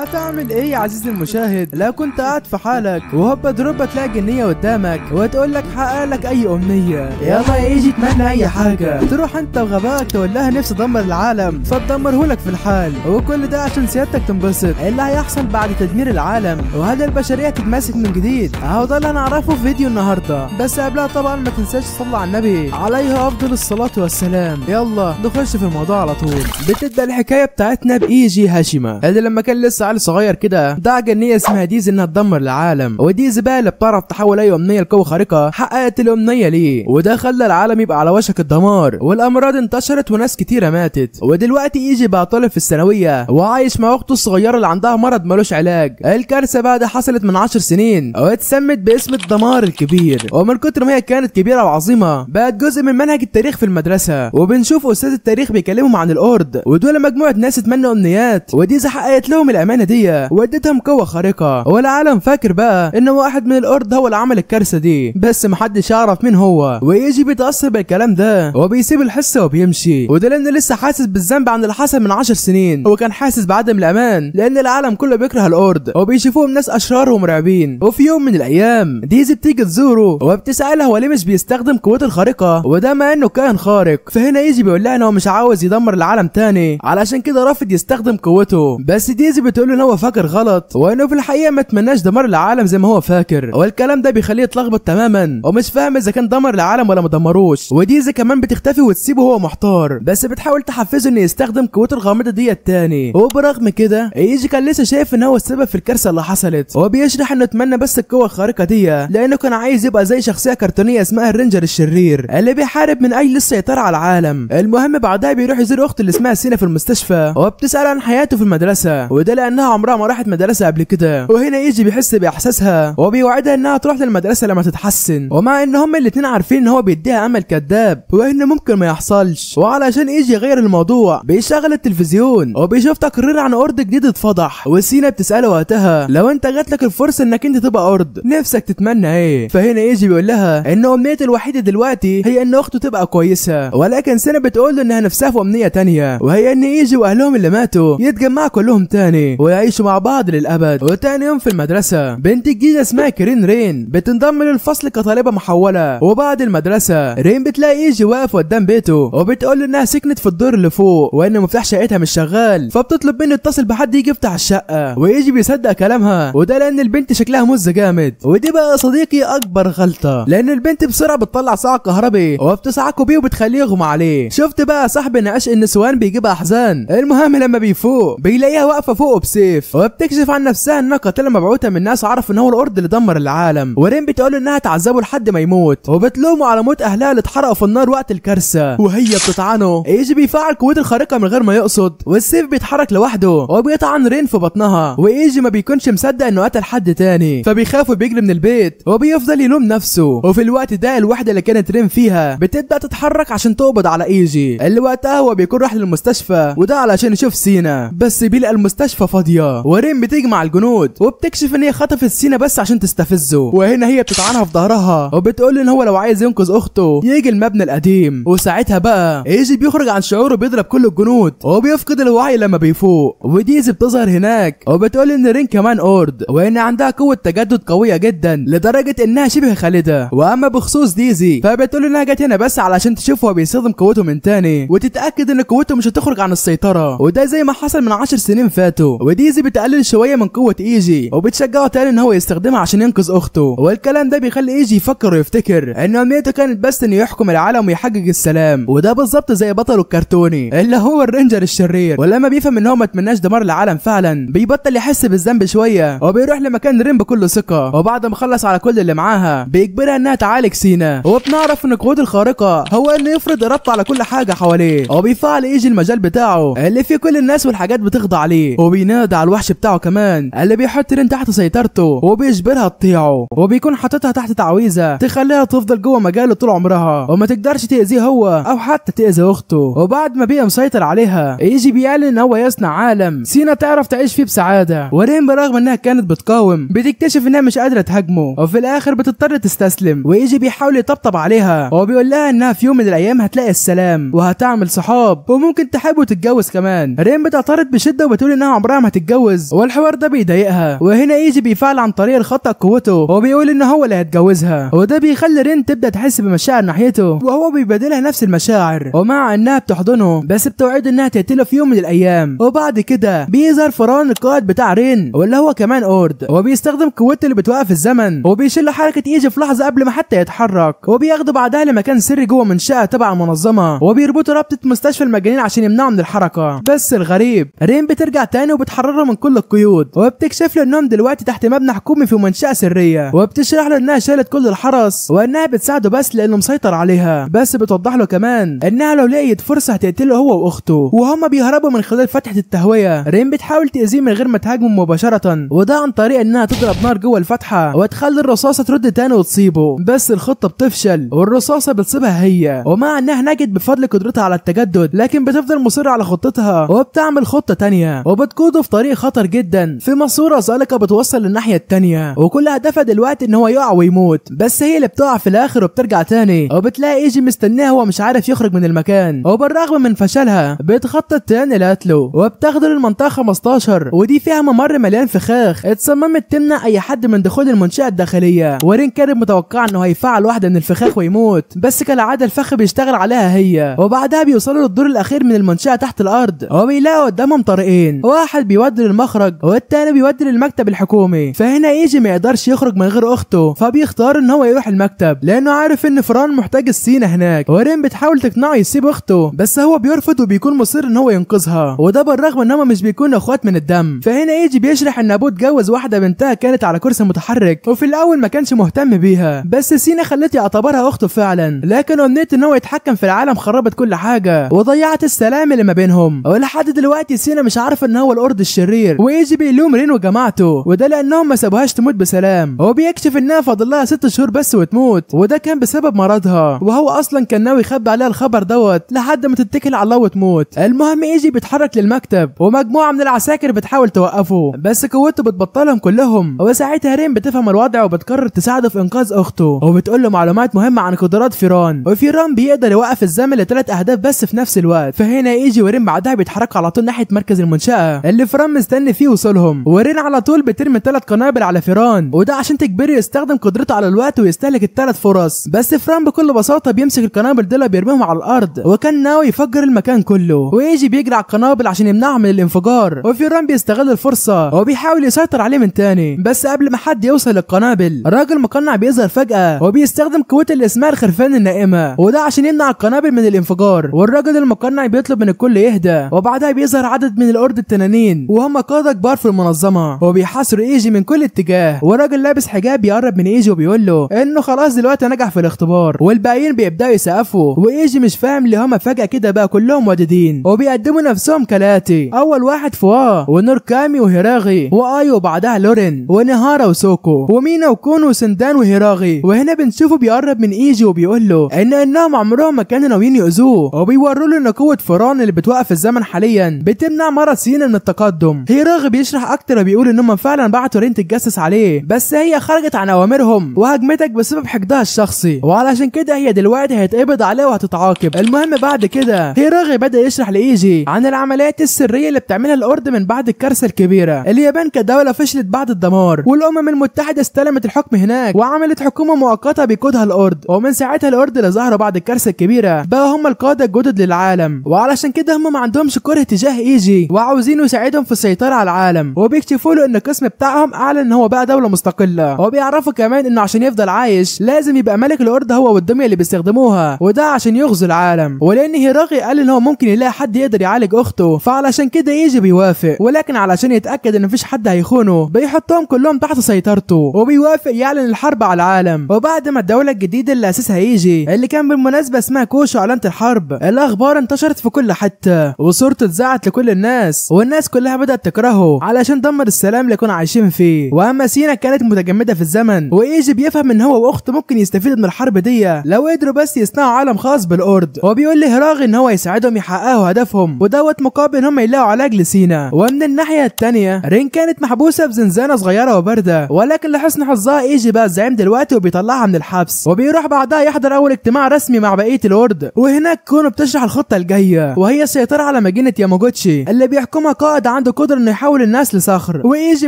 هتعمل ايه يا عزيزي المشاهد لو كنت قاعد في حالك وهوبا دروبا تلاقي جنيه قدامك وتقول لك حقق لك اي امنيه؟ يلا يجي تمنى اي حاجه، تروح انت وغباك تقول لها نفسي ادمر العالم فتدمره لك في الحال، وكل ده عشان سيادتك تنبسط. اللي هيحصل بعد تدمير العالم وهل البشريه تتماسك من جديد؟ اهو ده اللي هنعرفه في فيديو النهارده. بس قبلها طبعا ما تنساش تصلي على النبي عليه افضل الصلاه والسلام. يلا نخش في الموضوع على طول. بتبدا الحكايه بتاعتنا بايجي هاشيما اللي لما كان لسه عيل صغير كده دعا جنيه اسمها ديزي انها تدمر العالم، وديزي بقى اللي بتعرف تحول اي امنيه لقوه خارقه حققت الامنيه ليه، وده خلى العالم يبقى على وشك الدمار والامراض انتشرت وناس كتيره ماتت. ودلوقتي ايجي بقى طالب في الثانويه وعايش مع اخته الصغيره اللي عندها مرض ملوش علاج. الكارثه بقى دي حصلت من 10 سنين واتسمت باسم الدمار الكبير، ومن كتر ما هي كانت كبيره وعظيمه بقت جزء من منهج التاريخ في المدرسه. وبنشوف استاذ التاريخ بيكلمهم عن الأورد، ودول مجموعه ناس اتمنوا امنيات وديزي حققت لهم الامانه دي وادتهم قوه خارقه. والعالم فاكر بقى ان واحد من الأورد هو اللي عمل الكارثه دي، بس محدش يعرف مين هو. ويجي بيتاثر بالكلام ده وبيسيب الحصه وبيمشي، وده لانه لسه حاسس بالذنب عن اللي حصل من 10 سنين، وكان حاسس بعدم الامان لان العالم كله بيكره الأورد وبيشوفوهم ناس اشرار ومرعبين. وفي يوم من الايام ديزي بتيجي تزوره وبتسالها هو ليه مش بيستخدم قوته الخارقه وده ما انه كائن خارق. فهنا يجي بيقول لها ان هو مش عاوز يدمر العالم تاني علشان كده رافض يستخدم قوته، بس ديزي بتقول له ان هو فاكر غلط وانه في الحقيقه ما تمناش دمار العالم زي ما هو فاكر. والكلام ده بيخليه يتلخبط تماما ومش فاهم اذا كان دمر العالم ولا ما دمروش. وديزي كمان بتختفي وتسيبه وهو محتار، بس بتحاول تحفزه انه يستخدم قوته الغامضه دي التاني. وبرغم كده يجي كان لسه شايف ان هو السبب في الكارثه اللي حصلت، وبيشرح انه اتمنى بس القوه الخارقه دي لانه كان عايز يبقى زي شخصيه كرتونيه اسمها الرينجر الشرير اللي بيحارب من اجل السيطره على العالم. المهم بعدها بيروح يزور اخته اللي اسمها سينا في المستشفى وبتسال عن حياته في المدرسه، وده لانها عمرها ما راحت مدرسه قبل كده. وهنا يجي بيحس باحساسها وبيوعدها انها تروح للمدرسه لما تتحسن، ومع ان هما الاتنين عارفين ان هو بيديها امل كذاب وانه ممكن ما يحصلش. وعلشان يجي يغير الموضوع بيشغل التلفزيون وبيشوف تقرير عن أورد جديد اتفضح، وسينا بتساله وقتها لو انت جات لك الفرصه انك انت تبقى أورد نفسك تتمنى ايه؟ فهنا يجي بيقول لها ان امنيته الوحيده دلوقتي هي ان اخته تبقى كويسه، ولكن سينا بتقول له انها نفسها في امنيه تانية وهي ان يجي واهلهم اللي ماتوا يتجمعوا كلهم تاني ويعيشوا مع بعض للابد. وتاني يوم في المدرسه بنت جديده اسمها كرين رين بتنضم للفصل كطالبه محوله، وبعد المدرسه رين بتلاقي يجي واقف قدام بيته وبتقول له انها سكنت في الدور اللي فوق وان مفتاح شقتها مش شغال، فبتطلب منه يتصل بحد يجي يفتح الشقه. ويجي بيصدق كلامها وده لان البنت شكلها مزه جامد. ودي بقى يا صديقي اكبر غلطه لان البنت بسرعه بتطلع صاع كهربي وبتصعقه بيه وبتخليه يغمى عليه. شفت بقى صاحب ان عشق النسوان بيجيبها احزان. المهم لما بيفوق بيلاقيها واقفه فوقه بسيف وبتكشف عن نفسها انها قاتله مبعوثه من ناس عرف ان هو الأورد اللي دمر العالم. ورين بتقول انها تعذبه لحد ما يموت وبتلومه على موت اهلها اللي اتحرقوا في النار وقت الكارثه، وهي بتطعنه. يجي بيفعل قوته الخارقه من غير ما يقصد والسيف بيتحرك لوحده وبيطعن رين في بطنها، ويجي ما بيكونش مصدق انه قتل حد تاني فبيخاف وبيجري من البيت وبيفضل يلوم نفسه. وفي الوقت ده الوحده اللي كانت رين فيها بتبدا تتحرك عشان تقبض على ايجي اللي وقتها هو بيكون راح للمستشفى وده علشان يشوف سينا، بس بيلاقي المستشفى فاضيه. ورين بتيجي مع الجنود وبتكشف ان هي خطفت سينا بس عشان تستفزه، وهنا هي بتطعنها في ظهرها وبتقول ان هو لو عايز ينقذ اخته يجي المبنى القديم. وساعتها بقى يجي بيخرج عن شعوره بيضرب كل الجنود وبيفقد الوعي لما بيفوق. وديزي بتظهر هناك وبتقول ان رين كمان أورد وان عندها قوه تجدد قويه جدا لدرجه انها شبه خالده. واما بخصوص ديزي فبتقول انها جت هنا بس علشان تشوف هو بيستخدم قوته من تاني وتتاكد ان قوته مش هتخرج عن السيطره، وده زي ما حصل من 10 سنين فاتوا. وديزي بتقلل شويه من قوه ايجي وبتشجعه تاني ان هو يستخدمها عشان ينقذ اخته. والكلام ده بيخلي ايجي يفكر ويفتكر ان امنيته كانت بس انه يحكم العالم ويحقق السلام، وده بالظبط زي بطله الكرتوني اللي هو الرينجر الشرير. ولما بيفهم ان هو ما اتمناش دمار العالم فعلا بيبطل يحس بالذنب شويه وبيروح لمكان رين بكل ثقه، وبعد ما خلص على كل اللي معاها بيجبرها انها تعالج سينا. وبنعرف ان قوته الخارقه هو انه يفرض ارادته على كل حاجه حواليه، وبيفعل يجي المجال بتاعه اللي فيه كل الناس والحاجات بتخضع ليه، وبينادي على الوحش بتاعه كمان اللي بيحط رين تحت سيطرته وبيجبرها تطيعه، وبيكون حاططها تحت تعويذه تخليها تفضل جوه مجاله طول عمرها وما تقدرش تاذيه هو او حتى تاذي اخته. وبعد ما بقى مسيطر عليها يجي بيعلن ان هو يصنع عالم سينا تعرف تعيش فيه بسعاده. ورين برغم انها كانت بتقاوم بتكتشف انها مش قادره تهاجمه وفي الاخر بتضطر تستسلم. ويجي بيحاول يطبطب عليها وبيقول لها انها في يوم من الايام هتلاقي السلام وهتعمل صحاب وممكن تحب وتتجوز كمان. رين بتعترض بشده وبتقول انها عمرها ما هتتجوز، والحوار ده بيضايقها. وهنا ايجي بيفعل عن طريق الخطأ قوته وبيقول ان هو اللي هيتجوزها، وده بيخلي رين تبدا تحس بمشاعر ناحيته، وهو بيبادلها نفس المشاعر، ومع انها بتحضنه بس بتوعد انها تقتله في يوم من الايام. وبعد كده بيظهر فران القائد بتاع رين واللي هو كمان اورد، وبيستخدم قوته اللي بتوقف الزمن وبيشيل حركه ايجي في لحظه قبل ما حتى يتحرك، وبياخده بعدها لمكان سري جوه منشأة تبع المنظمه، وبيربطوا رابطه مستشفى المجانين عشان يمنعوا من الحركه. بس الغريب رين بترجع تاني وبتحرره من كل القيود، وبتكشف له انهم دلوقتي تحت مبنى حكومي في منشأة سريه، وبتشرح له انها شالت كل الحرس وانها بتساعده بس لانه مسيطر عليها، بس بتوضح له كمان انها لو لقيت فرصه هتقتله هو واخته، وهما بيهربوا من خلال فتحه التهويه. رين بتحاول تأذيه من غير ما تهاجمه مباشره، وده عن طريق انها تضرب نار جوه الفتحه وتخلي الرصاصه ترد تاني وتصيبه، بس الخطه بتفشل والرصاصه بتصيبها هي، ومع انها نجت بفضل قدرتها على التجدد لكن بتفضل مصره على خطتها وبتعمل خطه تانية وبتقوده في طريق خطر جدا في ماسوره زلقه بتوصل للناحيه التانية، وكل هدفها دلوقتي ان هو يقع ويموت، بس هي اللي بتقع في الاخر وبترجع تاني، وبتلاقي ايجي مستنيها هو مش عارف يخرج من المكان، وبالرغم من فشلها بتخطط تاني لقتله وبتاخده للمنطقه 15، ودي فيها ممر مليان فخاخ اتصممت تمنع اي حد من دخول المنشأة الداخليه. ورين كانت متوقعه انه هيفعل واحده من الفخاخ ويموت، بس كالعاده الفخ بيشتغل عليها هي، وبعدها بيوصلوا للدور الاخير من المنشأة تحت الارض، وبيلاقوا قدامهم طريقين، واحد بيودي للمخرج والتاني بيودي للمكتب الحكومي. فهنا ايجي ما يقدرش يخرج من غير اخته، فبيختار ان هو يروح المكتب لانه عارف ان فران محتاج السينة هناك، ورين بتحاول تقنعه يسيب اخته بس هو بيرفض وبيكون مصر ان هو ينقذها، وده بالرغم ان هم مش بيكونوا اخوات من الدم. فهنا ايجي بيشرح ان ابوه اتجوز واحده بنتها كانت على كرسي متحرك، وفي الاول ما كانش مهتم بيها، بس سينا خلته يعتبرها اخته فعلا، لكن امنيته ان هو يتحكم في العالم خربت كل حاجه وضيعت السلام اللي ما بينهم، ولحد دلوقتي سينا مش عارفه ان هو القرد الشرير، ويجي بيلوم رين وجماعته، وده لانهم ما سابوهاش تموت بسلام. هو بيكشف انها فاضل لها 6 شهور بس وتموت، وده كان بسبب مرضها، وهو اصلا كان ناوي يخبي عليها الخبر دوت لحد ما تتكل على الله وتموت. المهم يجي بيتحرك للمكتب ومجموعه من العساكر بتحاول توقفه بس قوته بتبطلهم كلهم، وساعتها رين بتفهم الوضع وبتقرر تساعده في انقاذ اخته، وبتقول له معلومات مهمه عن قدرات فيران، وفيران بيقدر يوقف الزمن ل3 اهداف بس في نفس الوقت. فهنا يجي ورين بعدها بيتحركوا على طول ناحيه مركز المنشأة اللي فيران مستني فيه وصولهم، ورين على طول بترمي 3 قنابل على فيران، وده عشان تجبره يستخدم قدرته على الوقت ويستهلك ال3 فرص، بس فيران بكل بساطه بيمسك القنابل دول بيرميهم على الارض وكان ناوي يفجر المكان كله، ويجي بيجري على القنابل عشان يمنعهم من الانفجار، وفيران بيستغل الفرصه وبيحاول يسيطر عليه من تاني، بس قبل ما حد يوصل للقنابل الراجل مقنع بيظهر فجأة وبيستخدم قوته اللي اسمها الخرفان النائمه، وده عشان يمنع القنابل من الانفجار، والراجل المقنع بيطلب من الكل يهدى، وبعدها بيظهر عدد من القرد التنانين وهم قاده كبار في المنظمه وبيحاصروا ايجي من كل اتجاه، وراجل لابس حجاب بيقرب من ايجي وبيقول له انه خلاص دلوقتي نجح في الاختبار، والباقيين بيبداوا يسقفوا، وايجي مش فاهم اللي هم فجأة كده بقى كلهم وديدين وبيقدموا نفسهم كالاتي: اول واحد فوا ونوركامي وهيراغي واي، وبعدها لورين ونهارا وسوكو ومينا وكونو وسندان وهيراغي. وهنا بنشوفه بيقرب من ايجي وبيقول له انهم عمرهم ما كانوا ناويين يؤذوه، وبيوروا له ان قوه فران اللي بتوقف الزمن حاليا بتمنع مرض سينا من التقدم. هيراغي بيشرح اكتر وبيقول انهم فعلا بعتوا رين تتجسس عليه، بس هي خرجت عن اوامرهم وهجمتك بسبب حقدها الشخصي، وعلشان كده هي دلوقتي هيتقبض عليه وهتتعاقب. المهم بعد كده هيراغي بدأ يشرح لايجي عن العمليات السريه اللي بتعملها القرد من بعد الكارثه الكبيره. اليابان كدوله فشلت بعد الدمار، والامم المتحده استلمت الحكم هناك وعملت حكومه مؤقته بيقودها القرد، ومن ساعتها القرد اللي ظهروا بعد الكارثه الكبيره بقى هم القاده الجدد للعالم، وعلشان كده هم ما عندهمش كره تجاه ايجي وعاوزينه يساعدهم في السيطره على العالم، وبيكتشفوا له ان القسم بتاعهم اعلن ان هو بقى دوله مستقله، وبيعرفوا كمان انه عشان يفضل عايش لازم يبقى ملك القرد هو والدميه اللي بيستخدموها، وده عشان يغزو العالم، ولان هيراغي قال ان هو ممكن يلاقي حد يقدر يعالج اخته، فعلشان كده ايجي بيوافق، ولكن علشان يتاكد ان مفيش حد هيخونه بيحطهم كلهم تحت سيطرته، وبيوافق يعلن الحرب على العالم. وبعد ما الدوله الجديده اللي اسسها ايجي اللي كان بالمناسبه اسمها كوشو اعلنت الحرب، الاخبار انتشرت في كل حته وصورته اتذاعت لكل الناس، والناس كلها بدات تكرهه علشان دمر السلام اللي كانوا عايشين فيه. واما سينا كانت متجمده في الزمن، وايجي بيفهم ان هو واخته ممكن يستفيدوا من الحرب دي لو قدروا بس يصنعوا عالم خاص بالقرد، وبيقول لهيراغي ان هو يساعدهم يحققوا هدفهم، ودوت مقابل ان هم يلاقوا علاج لسينا. ومن الناحيه الثانيه رين كانت محبوسه في زنزانه صغيره وبارده، ولكن لحسن حظها ايجي بقى الزعيم دلوقتي وبيطلعها من الحبس، وبيروح بعدها يحضر اول اجتماع رسمي مع بقيه القرد، وهناك كونو بتشرح الخطه الجايه وهي السيطره على مدينه ياماغوتشي اللي بيحكمها قائد عنده قدره انه يحول الناس لصخر، وايجي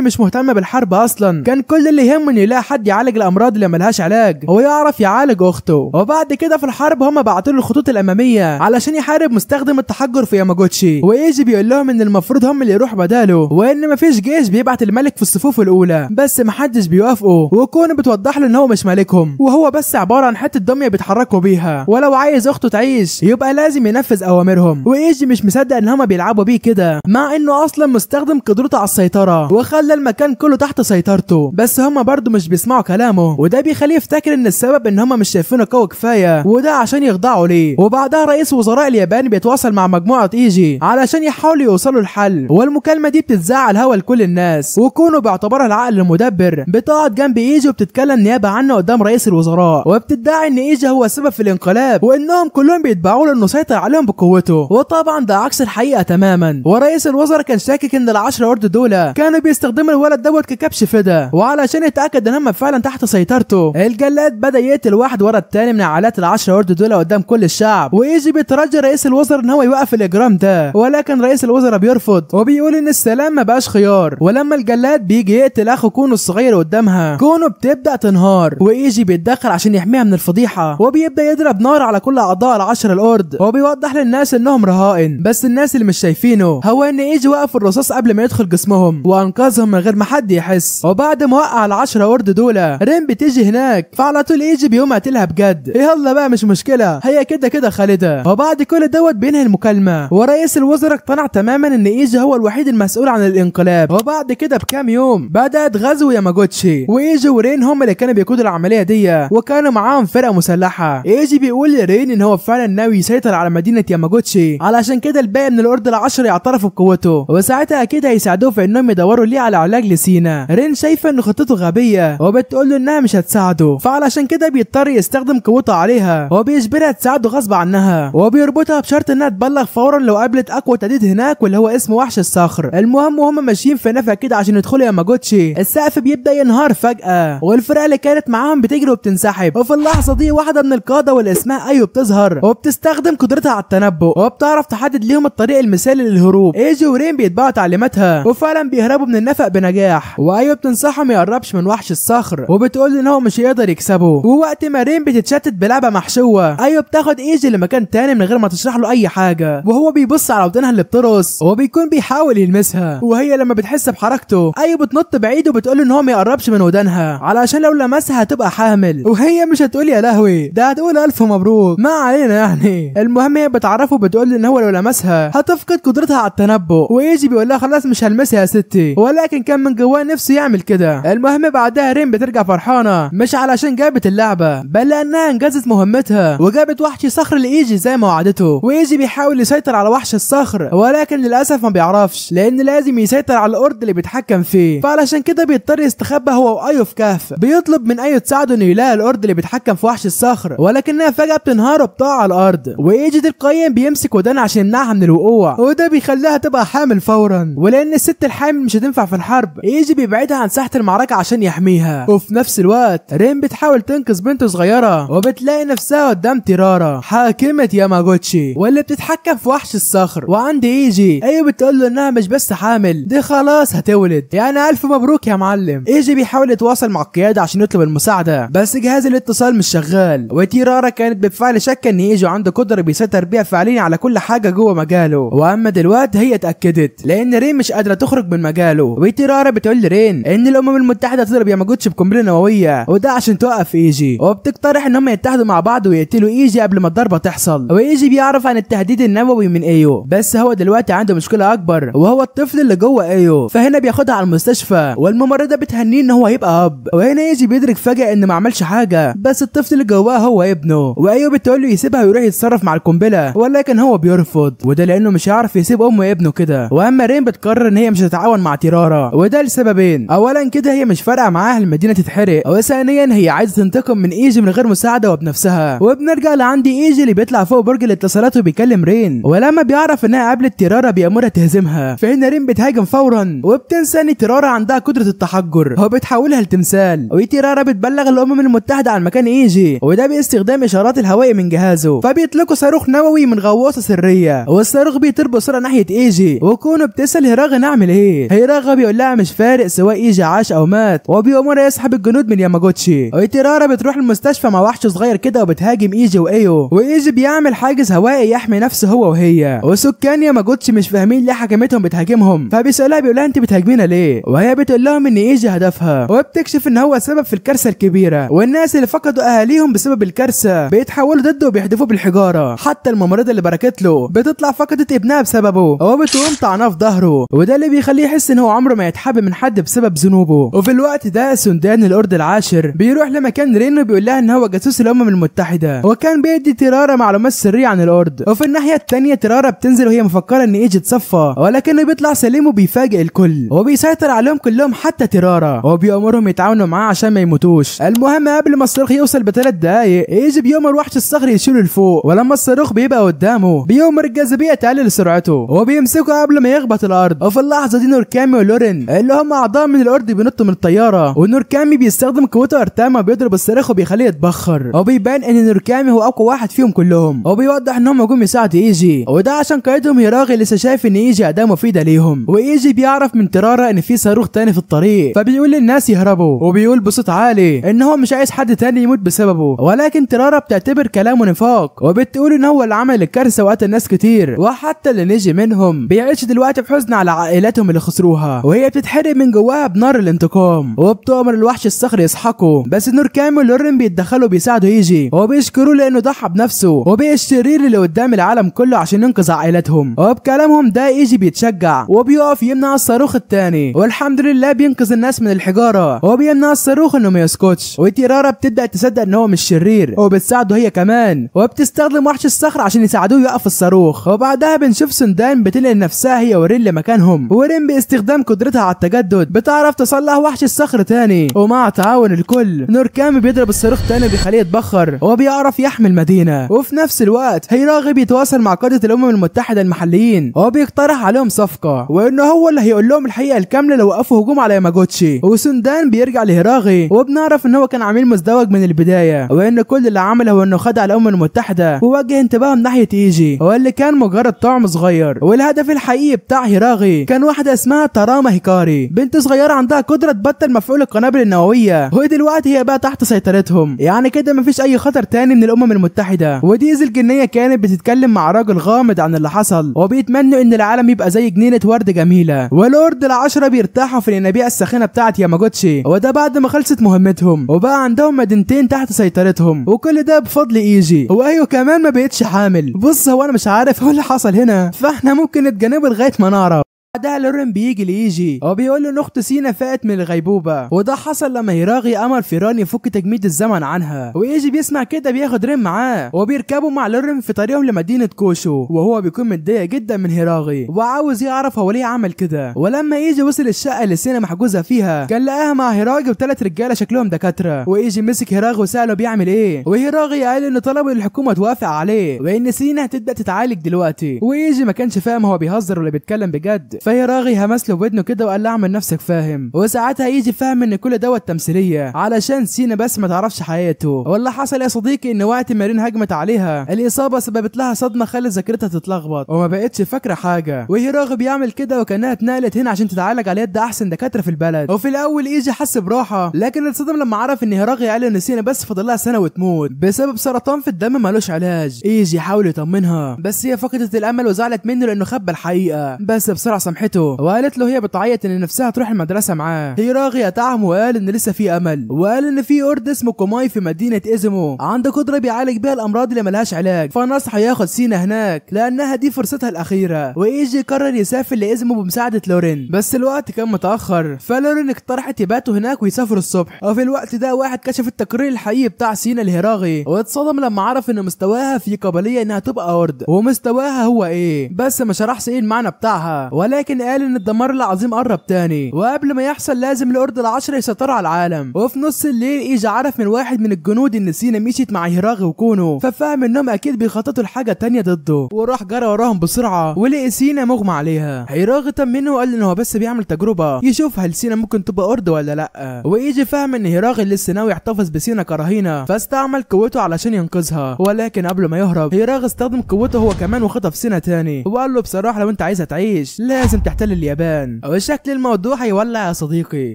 مش مهتم بالحرب اصلا، كان كل اللي يهمه انه يلاقي حد يعالج الامراض اللي ملهاش علاج ويعرف يعالج اخته. وبعد كده في الحرب هم بعتوا له الخطوط الاماميه علشان يحارب مستخدم التحجر في ياماجوتشي، وايجي بيقول لهم ان المفروض هم اللي يروحوا بداله، وان مفيش جيش بيبعت الملك في الصفوف الاولى، بس محدش بيوافقوا، وكونه بتوضح له ان هو مش ملكهم وهو بس عباره عن حته دميه بيتحركوا بيها، ولو عايز اخته تعيش يبقى لازم ينفذ اوامرهم. وايجي مش مصدق ان هم بيلعبوا بيه كده، مع انه اصلا مستخدم قدرته على السيطره وخلى المكان كله تحت سيطرته، بس هم برضه مش بيسمعوا كلامه، وده بيخليه يفتكر ان السبب ان هم مش شايفينه قوي كفايه، وده عشان يخضعوا ليه. وبعدها رئيس وزراء اليابان بيتواصل مع مجموعه ايجي علشان يحاولوا يوصلوا لحل، والمكالمه دي بتتذاع على الهوا لكل الناس، وكونه باعتبارها العقل المدبر بتقعد جنب ايجي وبتتكلم نيابه عنه قدام رئيس الوزراء، وبتدعي ان ايجي هو السبب في الانقلاب، وانهم كلهم بيتبعوا له انه سيطر عليهم بقوته، وطبعا ده عكس الحقيقه تماما. ورئيس الوزراء كان شاكك ان ال10 قرد دول كانوا بيستخدموا الولد دوت ككبش فدا، وعلشان يتاكد ان هم فعلا تحت سيطرته الجلاد بدا يقتل واحد ورا التاني من عائلات ال10 قرد دول قدام كل الشعب. وايجي بيترجى رئيس الوزراء ان هو يوقف الاجرام ده، ولكن رئيس الوزراء بيرفض وبيقول ان السلام ما بقاش خيار. ولما الجلاد بيجي يقتل اخو كونو الصغير قدامها، كونو بتبدا تنهار، وايجي بيتدخل عشان يحميها من الفضيحه، وبيبدا يضرب نار على كل اعضاء ال10 القرد، وبيوضح للناس انهم رهائن، بس الناس اللي مش شايفينه هو ان ايجي وقف الرصاص قبل ما يدخل جسمهم وانقذهم من غير ما حد يحس. وبعد ما وقع ال10 قرد دول رين بتيجي هناك، فعلى طول ايجي بيقوم قاتلها بجد. يلا بقى مش مشكله، هي كده كده خالده. وبعد كل دوت بينهي المكالمه، ورئيس الوزراء اقتنع تماما ان ايجي هو الوحيد المسؤول عن الانقلاب. وبعد كده بكام يوم بدات غزو ياماجوتشي، وايجي ورين هم اللي كانوا بيقودوا العمليه دي، وكانوا معاهم فرقه مسلحه. ايجي بيقول لرين ان هو فعلا ناوي يسيطر على مدينه ياماجوتشي، علشان كده الباقي من القرد ال10 يعترفوا بقوته، وساعتها اكيد هيساعدوه في انهم يدوروا ليه على علاج لسينا. رين شايفه ان خطته غبيه وبتقول له انها مش هتساعده، فعلشان كده بيضطر يستخدم قوته عليها، وبيجبرها تساعده غصب عنها، وبيربطها بشرط انها تبلغ فورا لو قابلت اقوى تهديد هناك واللي هو اسمه وحش الصخر. المهم وهم ماشيين في نفق كده عشان يدخلوا ياماجوتشي، السقف بيبدا ينهار فجاه، والفرقه اللي كانت معاهم بتجري وبتنسحب، وفي اللحظه دي واحده من القاده واللي اسمها ايو بتظهر، وبتستخدم قدرتها على التنبؤ، وبتعرف تحدد ليهم الطريق المثالي للهروب. ايجي ورين بيتبعوا تعليماتها وفعلا بيهربوا من النفق بنجاح، وايو بتنصحه ما يقربش من وحش الصخر، وبتقول ان هو مش هيقدر يكسبه. ووقت ما رين بتتشتت بلعبه محشوه، ايو بتاخد ايجي لمكان تاني من غير ما تشرح له اي حاجه، وهو بيبص على ودنها اللي بترقص وبيكون بيحاول يلمسها، وهي لما بتحس بحركته ايو بتنط بعيد وبتقول ان هو ما يقربش من ودنها علشان لو لمسها هتبقى حامل، وهي مش هتقول يا لهوي، ده هتقول الف مبروك، ما علينا يعني. المهم هي بتعرفه وبتقول ان هو لو لمسها هتفقد قدرتها على التنبؤ، وايجي بيقول لها خلاص مش هلمسها يا ستي، ولكن كان من جواه نفسه يعمل كده. المهم بعدها رين بترجع فرحانه، مش علشان جابت اللعبه بل لانها انجزت مهمتها وجابت وحش صخر لايجي زي ما وعدته. وايجي بيحاول يسيطر على وحش الصخر، ولكن للاسف ما بيعرفش لان لازم يسيطر على القرد اللي بيتحكم فيه، فعلشان كده بيضطر يستخبى هو وايو في كهف. بيطلب من ايو تساعده انه يلاقي القرد اللي بيتحكم في وحش الصخر، ولكنها فجاه بتنهار وبتقع على الارض، وايجي تلقائيا بيمسك ودانها عشان يمنعها من الوقوع، وده بيخليها تبقى حامل فورا. ولان الست الحامل مش هتنفع في الحرب، ايجي بيبعدها عن ساحه المعركه عشان يحميها. وفي نفس الوقت رين بتحاول تنقذ بنت صغيره، وبتلاقي نفسها قدام تيرارا حاكمه ياماجوتشي واللي بتتحكم في وحش الصخر. وعند ايجي ايوه بتقول له انها مش بس حامل، دي خلاص هتولد، يعني الف مبروك يا معلم. ايجي بيحاول يتواصل مع القياده عشان يطلب المساعده، بس جهاز الاتصال مش شغال، وتيرارا كانت بالفعل شاكه ان ايجي عنده قدره بيسيطر بيها فعليا على كل حاجه جوه مجاله. واما دلوقتي هي اتاكدت لان رين مش قادره تخرج من مجاله، وتيرارا بتقول لرين ان الامم المتحده هتضرب ياماجوتشي بقنبله نوويه، وده عشان توقف ايجي، وبتقترح ان هم يتحدوا مع بعض ويقتلوا ايجي قبل ما الضربه تحصل. وايجي بيعرف عن التهديد النووي من ايو، بس هو دلوقتي عنده مشكله اكبر وهو الطفل اللي جوه ايو، فهنا بياخدها على المستشفى، والممرضه بتهنيه ان هو هيبقى اب. وهنا ايجي بيدرك فجاه ان ما عملش حاجه، بس الطفل اللي جواه هو ابنه. وايو بتقول له يسيبها ويروح يتصرف مع القنبله، ولكن هو بيرفض، وده لانه مش هيعرف يسيب امه وابنه كده. واما رين بتقرر ان هي مش هتتعاون مع تيرارا، وده لسببين، اولا كده هي مش فارقه معاها المدينه تتحرق، وثانيا هي عايزه تنتقم من ايجي من غير مساعده وبنفسها. وبنرجع لعند ايجي اللي بيطلع فوق برج الاتصالات وبيكلم رين، ولما بيعرف انها قابلت تيرارا بيامرها تهزمها، فهنا رين بتهاجم فورا، وبتنسى ان تيرارا عندها قدره التحجر وبتحولها لتمثال. وتيرارا بتبلغ الامم المتحده عن مكان ايجي، وده باستخدام اشارات الهواء من جهازه، فبيطلقوا صاروخ نووي من غواصه سريه، والصاروخ بيطير بسرعه ناحيه ايجي، وكون وسونو بتسال هيراغي نعمل ايه. هيراغي بيقول لها مش فارق سواء ايجي عاش او مات، وبيأمرها يسحب الجنود من ياماجوتشي. وتيرارا بتروح المستشفى مع وحش صغير كده وبتهاجم ايجي وايو، وايجي بيعمل حاجز هوائي يحمي نفسه هو وهي. وسكان ياماجوتشي مش فاهمين ليه حكمتهم بتهاجمهم، فبيسالها بيقول لها انت بتهاجمينا ليه، وهي بتقول لهم ان ايجي هدفها، وبتكشف ان هو سبب في الكارثه الكبيره، والناس اللي فقدوا اهاليهم بسبب الكارثه بيتحولوا ضده وبيحدفوه بالحجاره. حتى الممرضه اللي بركت له بتطلع فقدت ابنها بسببه، وبتقوم طعناه في ظهره، وده اللي بيخليه يحس ان هو عمره ما يتحب من حد بسبب ذنوبه. وفي الوقت ده سندان الأرض العاشر بيروح لمكان رين وبيقول لها ان هو جاسوس الامم المتحده، وكان بيدي تيرارا معلومات سريه عن الارض. وفي الناحيه الثانيه تيرارا بتنزل وهي مفكره ان ايجي اتصفى، ولكنه بيطلع سليم وبيفاجئ الكل وبيسيطر عليهم كلهم حتى تيرارا، وبيأمرهم يتعاونوا معاه عشان ما يموتوش. المهم قبل ما الصاروخ يوصل ب3 دقايق ايجي بيأمر وحش الصخر يشيله لفوق، ولما الصاروخ بيبقى قدامه بيأمر الجاذبيه تقلل سرعته وبيمسكه قبل ما يخبط الارض. وفي اللحظه دي نوركامي ولورين اللي هم اعضاء من الارض بينطوا من الطياره، ونوركامي بيستخدم قوته ارتاما بيضرب الصاروخ وبيخليه يتبخر، وبيبان ان نوركامي هو اقوى واحد فيهم كلهم، وبيوضح انهم هجوم يساعدوا ايجي، وده عشان قائدهم هيراغي لسه شايف ان ايجي اداه مفيده ليهم. وايجي بيعرف من تيرارا ان في صاروخ تاني في الطريق، فبيقول للناس يهربوا، وبيقول بصوت عالي ان هو مش عايز حد تاني يموت بسببه، ولكن تيرارا بتعتبر كلامه نفاق، وبتقول ان هو اللي عمل الكارثه وقتل ناس كتير، وحتى اللي نجي منهم بيعيش دلوقتي في حزن على عائلاتهم اللي خسروها، وهي بتتحرق من جواها بنار الانتقام، وبتؤمر الوحش الصخر يسحقه. بس نوركامي ولورين بيتدخلوا بيساعدوا ايجي، وبيشكروه لانه ضحى بنفسه وبقى الشرير اللي قدام العالم كله عشان ينقذ عائلتهم. وبكلامهم ده ايجي بيتشجع وبيقف يمنع الصاروخ التاني، والحمد لله بينقذ الناس من الحجاره، وبيمنع الصاروخ انه ما يسكتش. وتيرارا بتبدا تصدق ان هو مش شرير، وبتساعده هي كمان، وبتستخدم وحش الصخر عشان يساعدوه يوقف الصاروخ. وبعدها بنشوف سندان بتنقل نفسها هي ورين لمكانهم، ورين باستخدام قدرتها على التجدد بتعرف تصلح وحش الصخر تاني، ومع تعاون الكل نوركامي بيضرب الصاروخ تاني بيخليه يتبخر وبيعرف يحمي المدينه. وفي نفس الوقت هيراغي بيتواصل مع قاده الامم المتحده المحليين، وبيقترح عليهم صفقه، وانه هو اللي هيقول لهم الحقيقه الكامله لو وقفوا هجوم على ياماجوتشي. وسندان بيرجع لهيراغي، وبنعرف ان هو كان عميل مزدوج من البدايه، وان كل اللي عمله هو انه خدع الامم المتحده ووجه انتباههم ناحيه ايجي، واللي كان مجرد طعم صغير. والهدف الحقيقي بتاع هيراغي كان واحده اسمها تاراما هيكاري، بنت صغيره عندها قدره تبطل مفعول القنابل النوويه، ودلوقتي هي بقى تحت سيطرتهم، يعني كده مفيش اي خطر تاني من الامم المتحده. وديزل الجنيه كانت بتتكلم مع راجل غامض عن اللي حصل، وبيتمنوا ان العالم يبقى زي جنينه ورد جميله. والورد العشرة بيرتاحوا في الينابيع الساخنه بتاعه ياماجوتشي، وده بعد ما خلصت مهمتهم وبقى عندهم مدينتين تحت سيطرتهم، وكل ده بفضل ايجي. وايوه كمان ما بقتش حامل. بص هو انا مش عارف هو اللي حصل هنا، فاحنا ممكن نتجنبه لغايه ما نعرف. بعدها لورين بيجي لإيجي وبيقول له ان اخت سينا فاقت من الغيبوبه، وده حصل لما هيراغي امر فيران يفك تجميد الزمن عنها. وايجي بيسمع كده بياخد رين معاه، وبيركبوا مع لورين في طريقهم لمدينه كوشو، وهو بيكون متضايق جدا من هيراغي وعاوز يعرف هو ليه عمل كده. ولما ايجي وصل الشقه اللي سينا محجوزه فيها كان لقاها مع هيراغي و3 رجاله شكلهم دكاتره. وايجي مسك هيراغي وساله بيعمل ايه، وهيراغي قال ان طلب الحكومه توافق عليه، وان سينا هتبدا تتعالج دلوقتي. وايجي ما كانش فاهم هو بيهزر ولا بيتكلم بجد، فهيراغي همس له بودنه كده وقال له اعمل نفسك فاهم. وساعتها يجي فاهم ان كل دوت تمثيليه علشان سينا بس ما تعرفش حياته. واللي حصل يا صديقي ان وقت ما رين هجمت عليها الاصابه سببت لها صدمه خلت ذاكرتها تتلخبط وما بقتش فاكره حاجه، وهيراغي بيعمل كده وكانها اتنقلت هنا عشان تتعالج على يد احسن دكاتره في البلد. وفي الاول ايجي حس براحه، لكن اتصدم لما عرف ان هيراغي قال ان سينا بس فاضل لها سنه وتموت بسبب سرطان في الدم مالوش علاج. ايجي حاول يطمنها بس هي فقدت الامل وزعلت منه لانه خبى الحقيقه، بس بسرعه سامحته وقالت له هي بتعيط ان نفسها تروح المدرسه معاه. هيراغي قطعهم وقال ان لسه في امل، وقال ان في قرد اسمه كوماي في مدينه ايزومو عنده قدره بيعالج بيها الامراض اللي ملهاش علاج، فنصحه ياخد سينا هناك لانها دي فرصتها الاخيره. وايجي قرر يسافر لايزومو بمساعده لورين، بس الوقت كان متاخر فلورين اقترحت يباتوا هناك ويسافروا الصبح. وفي الوقت ده واحد كشف التقرير الحقيقي بتاع سينا لهيراغي، واتصدم لما عرف ان مستواها في قابليه انها تبقى قرد، ومستواها هو ايه بس ما شرحش ايه المعنى بتاعها، ولكن قال ان الدمار العظيم قرب تاني، وقبل ما يحصل لازم القرد العشرة يسيطروا على العالم. وفي نص الليل ايجي عرف من واحد من الجنود ان سينا مشيت مع هيراغي وكونو، ففهم انهم اكيد بيخططوا لحاجه تانية ضده، وراح جرى وراهم بسرعه ولقي سينا مغمى عليها. هيراغي طمنه وقال ان هو بس بيعمل تجربه يشوف هل سينا ممكن تبقى قرد ولا لا. وايجي فهم ان هيراغي لسه ناوي يحتفظ بسينا كرهينه، فاستعمل قوته علشان ينقذها، ولكن قبل ما يهرب هيراغي استخدم قوته هو كمان وخطف سينا تاني، وقال له بصراحه لو انت عايزها تعيش لازم لازم تحتل اليابان، وشكل الموضوع هيولع يا صديقي.